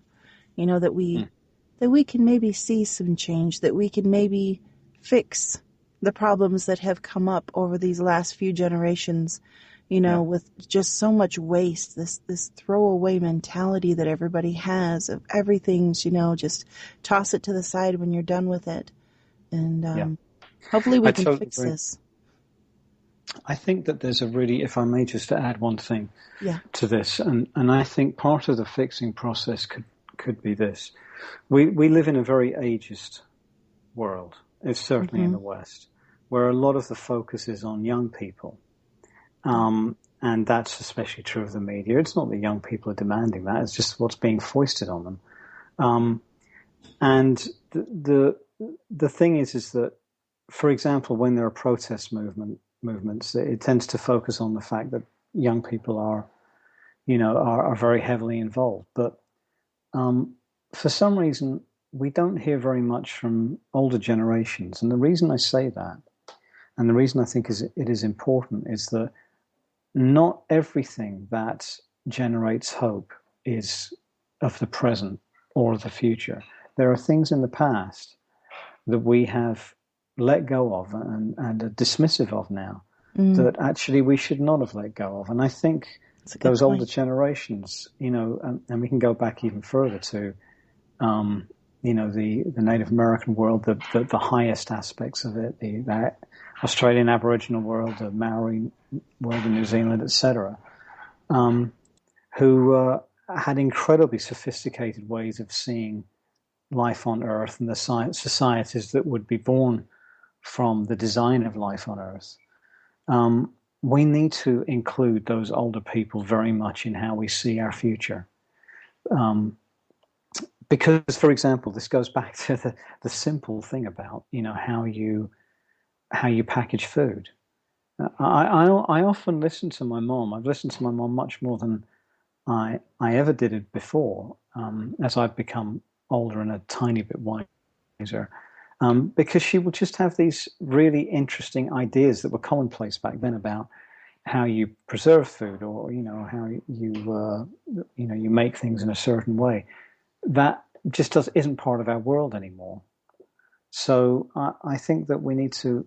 S1: that we can maybe see some change, that we can maybe fix the problems that have come up over these last few generations, with just so much waste, this throwaway mentality that everybody has of everything's, just toss it to the side when you're done with it. And hopefully we can
S4: totally
S1: fix
S4: agree.
S1: this.
S4: I think that there's a really, if I may just add one thing to this, and I think part of the fixing process could be this. We live in a very ageist world. It's certainly in the West, where a lot of the focus is on young people. And that's especially true of the media. It's not that young people are demanding that, it's just what's being foisted on them. And the thing is that, for example, when there are protest movements, it tends to focus on the fact that young people are very heavily involved. But for some reason, we don't hear very much from older generations. And the reason I say that, and the reason I think it is important, is that not everything that generates hope is of the present or of the future. There are things in the past that we have let go of and are dismissive of now that actually we should not have let go of. And I think those older generations, and we can go back even further to, the Native American world, the highest aspects of it, the Australian Aboriginal world, the Maori world in New Zealand, etc., who had incredibly sophisticated ways of seeing life on Earth and the societies that would be born from the design of life on Earth. We need to include those older people very much in how we see our future. Because, for example, this goes back to the simple thing about, how you package food. I often listen to my mom. I've listened to my mom much more than I ever did it before, as I've become older and a tiny bit wiser, because she would just have these really interesting ideas that were commonplace back then about how you preserve food, or how you make things in a certain way. That just isn't part of our world anymore. So I think that we need to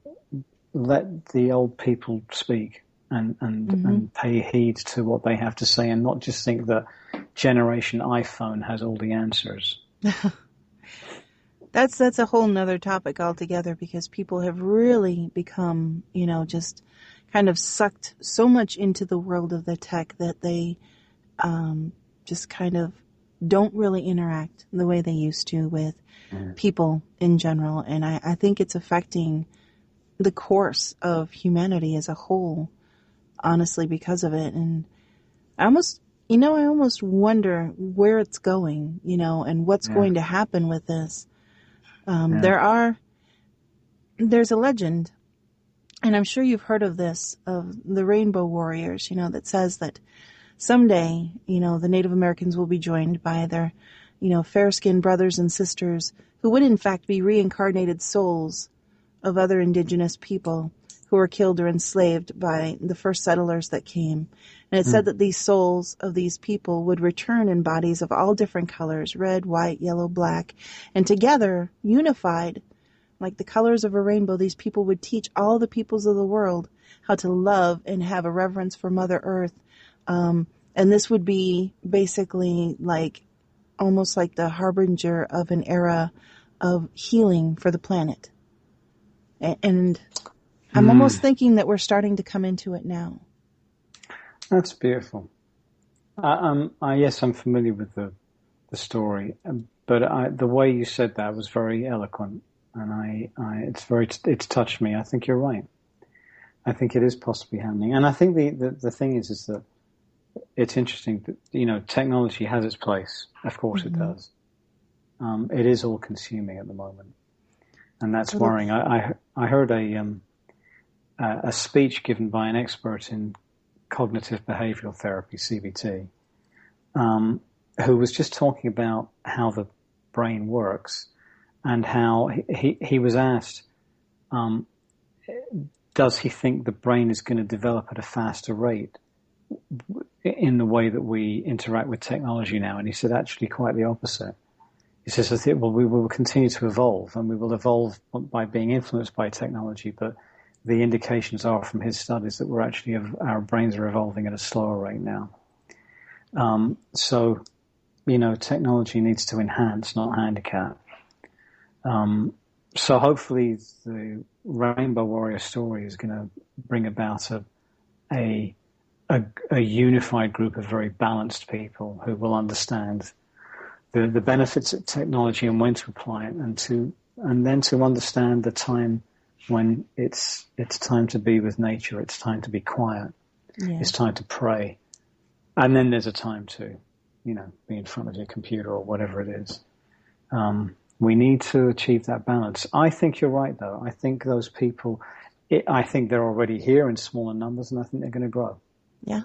S4: let the old people speak and pay heed to what they have to say, and not just think that Generation iPhone has all the answers.
S1: That's a whole nother topic altogether, because people have really become, just kind of sucked so much into the world of the tech that they just kind of don't really interact the way they used to with people in general. And I think it's affecting the course of humanity as a whole, honestly, because of it. And I almost wonder where it's going, and what's going to happen with this. There's a legend, and I'm sure you've heard of this, of the Rainbow Warriors, that says that someday, the Native Americans will be joined by their, fair-skinned brothers and sisters who would in fact be reincarnated souls of other indigenous people who were killed or enslaved by the first settlers that came. And it said that these souls of these people would return in bodies of all different colors, red, white, yellow, black, and together, unified, like the colors of a rainbow, these people would teach all the peoples of the world how to love and have a reverence for Mother Earth. And this would be basically almost like the harbinger of an era of healing for the planet. And I'm almost thinking that we're starting to come into it now.
S4: That's beautiful. Yes, I'm familiar with the story, but the way you said that was very eloquent, and it's touched me. I think you're right. I think it is possibly happening, and I think the thing is that it's interesting that technology has its place. Of course, it does. It is all consuming at the moment, and that's worrying. I heard a speech given by an expert in cognitive behavioral therapy, CBT, who was just talking about how the brain works, and how he was asked, does he think the brain is going to develop at a faster rate in the way that we interact with technology now? And he said actually quite the opposite. he says, I think, well, we will continue to evolve, and we will evolve by being influenced by technology, but the indications are from his studies that our brains are evolving at a slower rate now. So, technology needs to enhance, not handicap. So hopefully the Rainbow Warrior story is going to bring about a unified group of very balanced people who will understand the benefits of technology and when to apply it, and then to understand the time when it's time to be with nature, it's time to be quiet, it's time to pray, and then there's a time to, be in front of your computer or whatever it is. We need to achieve that balance. I think you're right, though. I think those people, I think they're already here in smaller numbers, and I think they're going to grow.
S1: Yeah.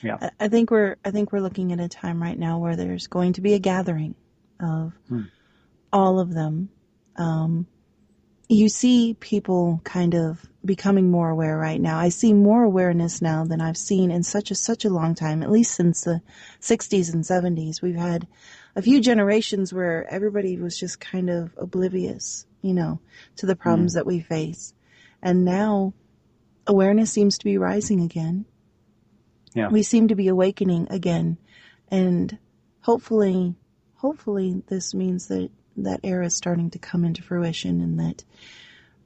S4: Yeah.
S1: I think we're looking at a time right now where there's going to be a gathering of all of them. You see people kind of becoming more aware right now. I see more awareness now than I've seen in such a long time, at least since the 60s and 70s. We've had a few generations where everybody was just kind of oblivious, to the problems that we face. And now awareness seems to be rising again.
S4: Yeah.
S1: We seem to be awakening again. And hopefully this means that era is starting to come into fruition, and that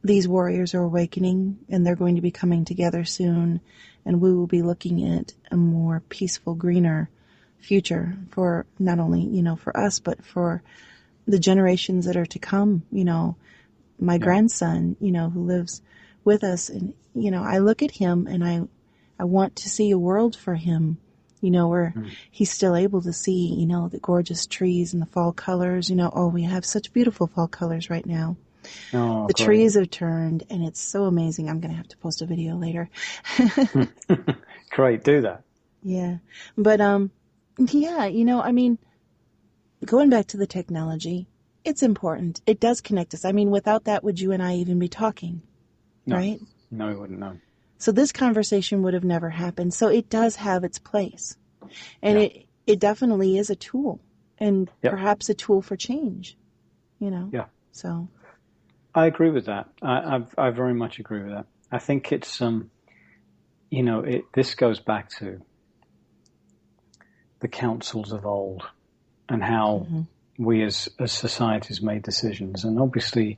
S1: these warriors are awakening, and they're going to be coming together soon, and we will be looking at a more peaceful, greener future for not only, for us, but for the generations that are to come. My grandson, who lives with us, and, I look at him and I want to see a world for him, where he's still able to see, the gorgeous trees and the fall colors. We have such beautiful fall colors right now.
S4: Oh,
S1: the
S4: great.
S1: trees have turned, and it's so amazing. I'm going to have to post a video later.
S4: Great, do that.
S1: Yeah. But, going back to the technology, it's important. It does connect us. Without that, would you and I even be talking?
S4: No.
S1: Right?
S4: No, we wouldn't, no.
S1: So this conversation would have never happened. So it does have its place. And it definitely is a tool, and perhaps a tool for change,
S4: Yeah.
S1: So
S4: I agree with that. I very much agree with that. I think it's, this goes back to the councils of old and how we as societies made decisions. And obviously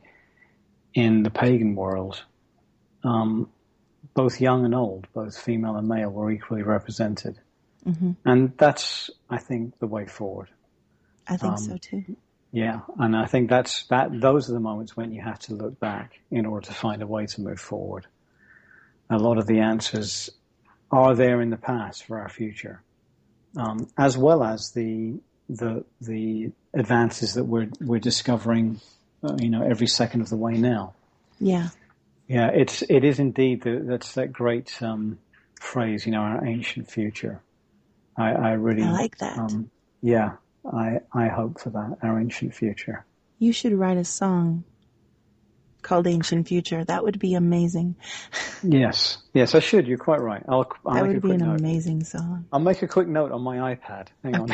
S4: in the pagan world, both young and old, both female and male, were equally represented. And that's, I think, the way forward.
S1: I think so too.
S4: Yeah, and I think those are the moments when you have to look back in order to find a way to move forward. A lot of the answers are there in the past for our future, as well as the advances that we're discovering, every second of the way now. Yeah. Yeah, it is indeed that's that great phrase, our ancient future. I really
S1: like that.
S4: I hope for that, our ancient future.
S1: You should write a song called Ancient Future. That would be amazing.
S4: Yes, I should. You're quite right. I'll
S1: that
S4: make
S1: would
S4: a
S1: be
S4: quick
S1: an
S4: note.
S1: Amazing song.
S4: I'll make a quick note on my iPad. Hang on.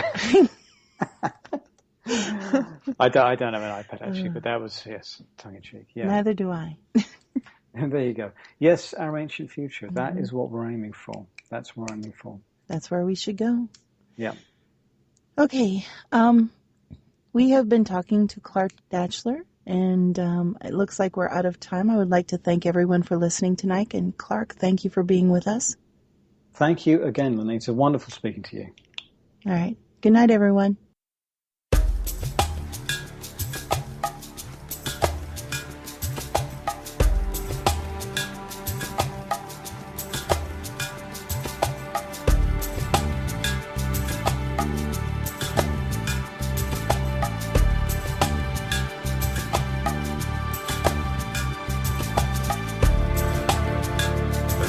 S4: I don't have an iPad actually, but that was, tongue in cheek. Yeah.
S1: Neither do I.
S4: And there you go. Yes, our ancient future. That is what we're aiming for. That's what we're aiming for.
S1: That's where we should go.
S4: Yeah.
S1: Okay. We have been talking to Clark Datchler, and it looks like we're out of time. I would like to thank everyone for listening tonight. And Clark, thank you for being with us.
S4: Thank you again, Lenita. Wonderful speaking to you.
S1: All right. Good night, everyone.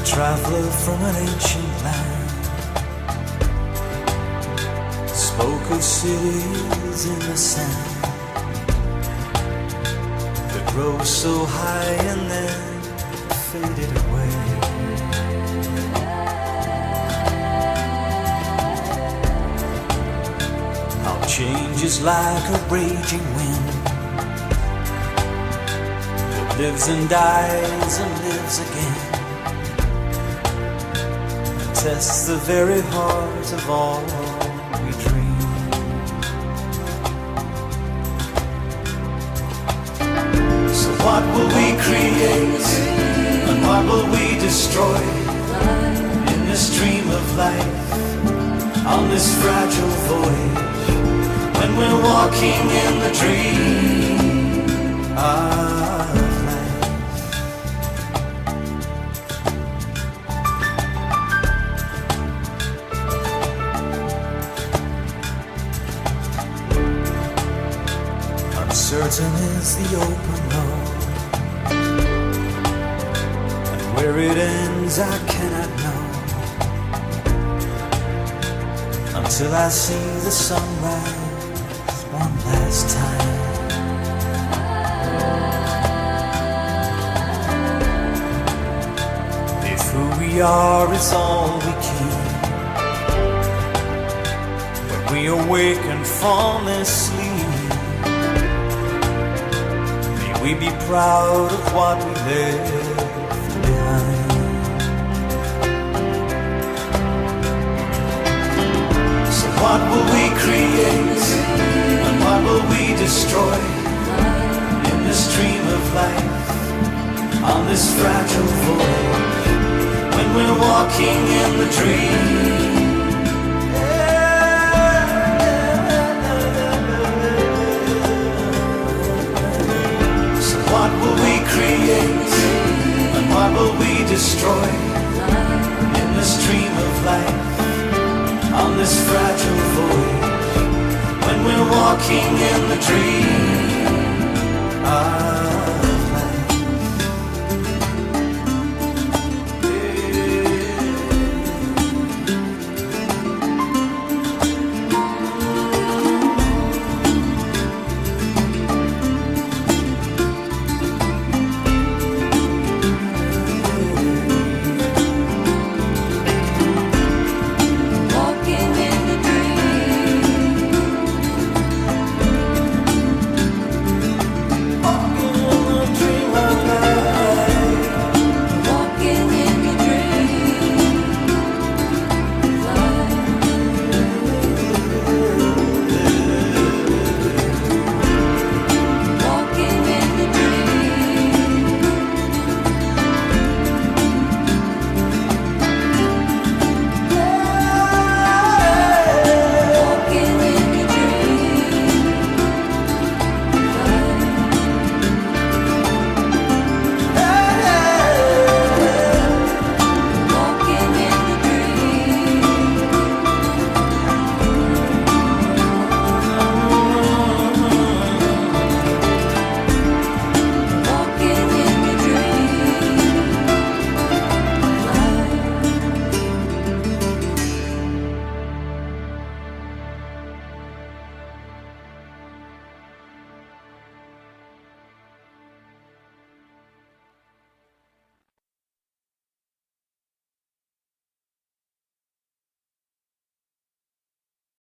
S3: Traveler from an ancient land, spoke of cities in the sand that rose so high and then faded away. How Change is like a raging wind that lives and dies and lives again, and tests the very heart of all we dream. So what will we create and what will we destroy in this dream of life, on this fragile voyage? When we're walking in the dream of life. Uncertain is the open road, and where it ends I cannot know, until I see the sunrise one last time. If who we are is all we keep, when we awaken from this sleep, may we be proud of what we left behind. So what will we create? What will we destroy in this dream of life, on this fragile voyage, when we're walking in the dream? So what will we create and what will we destroy in this dream of life, on this fragile voyage, when we're walking in the dream?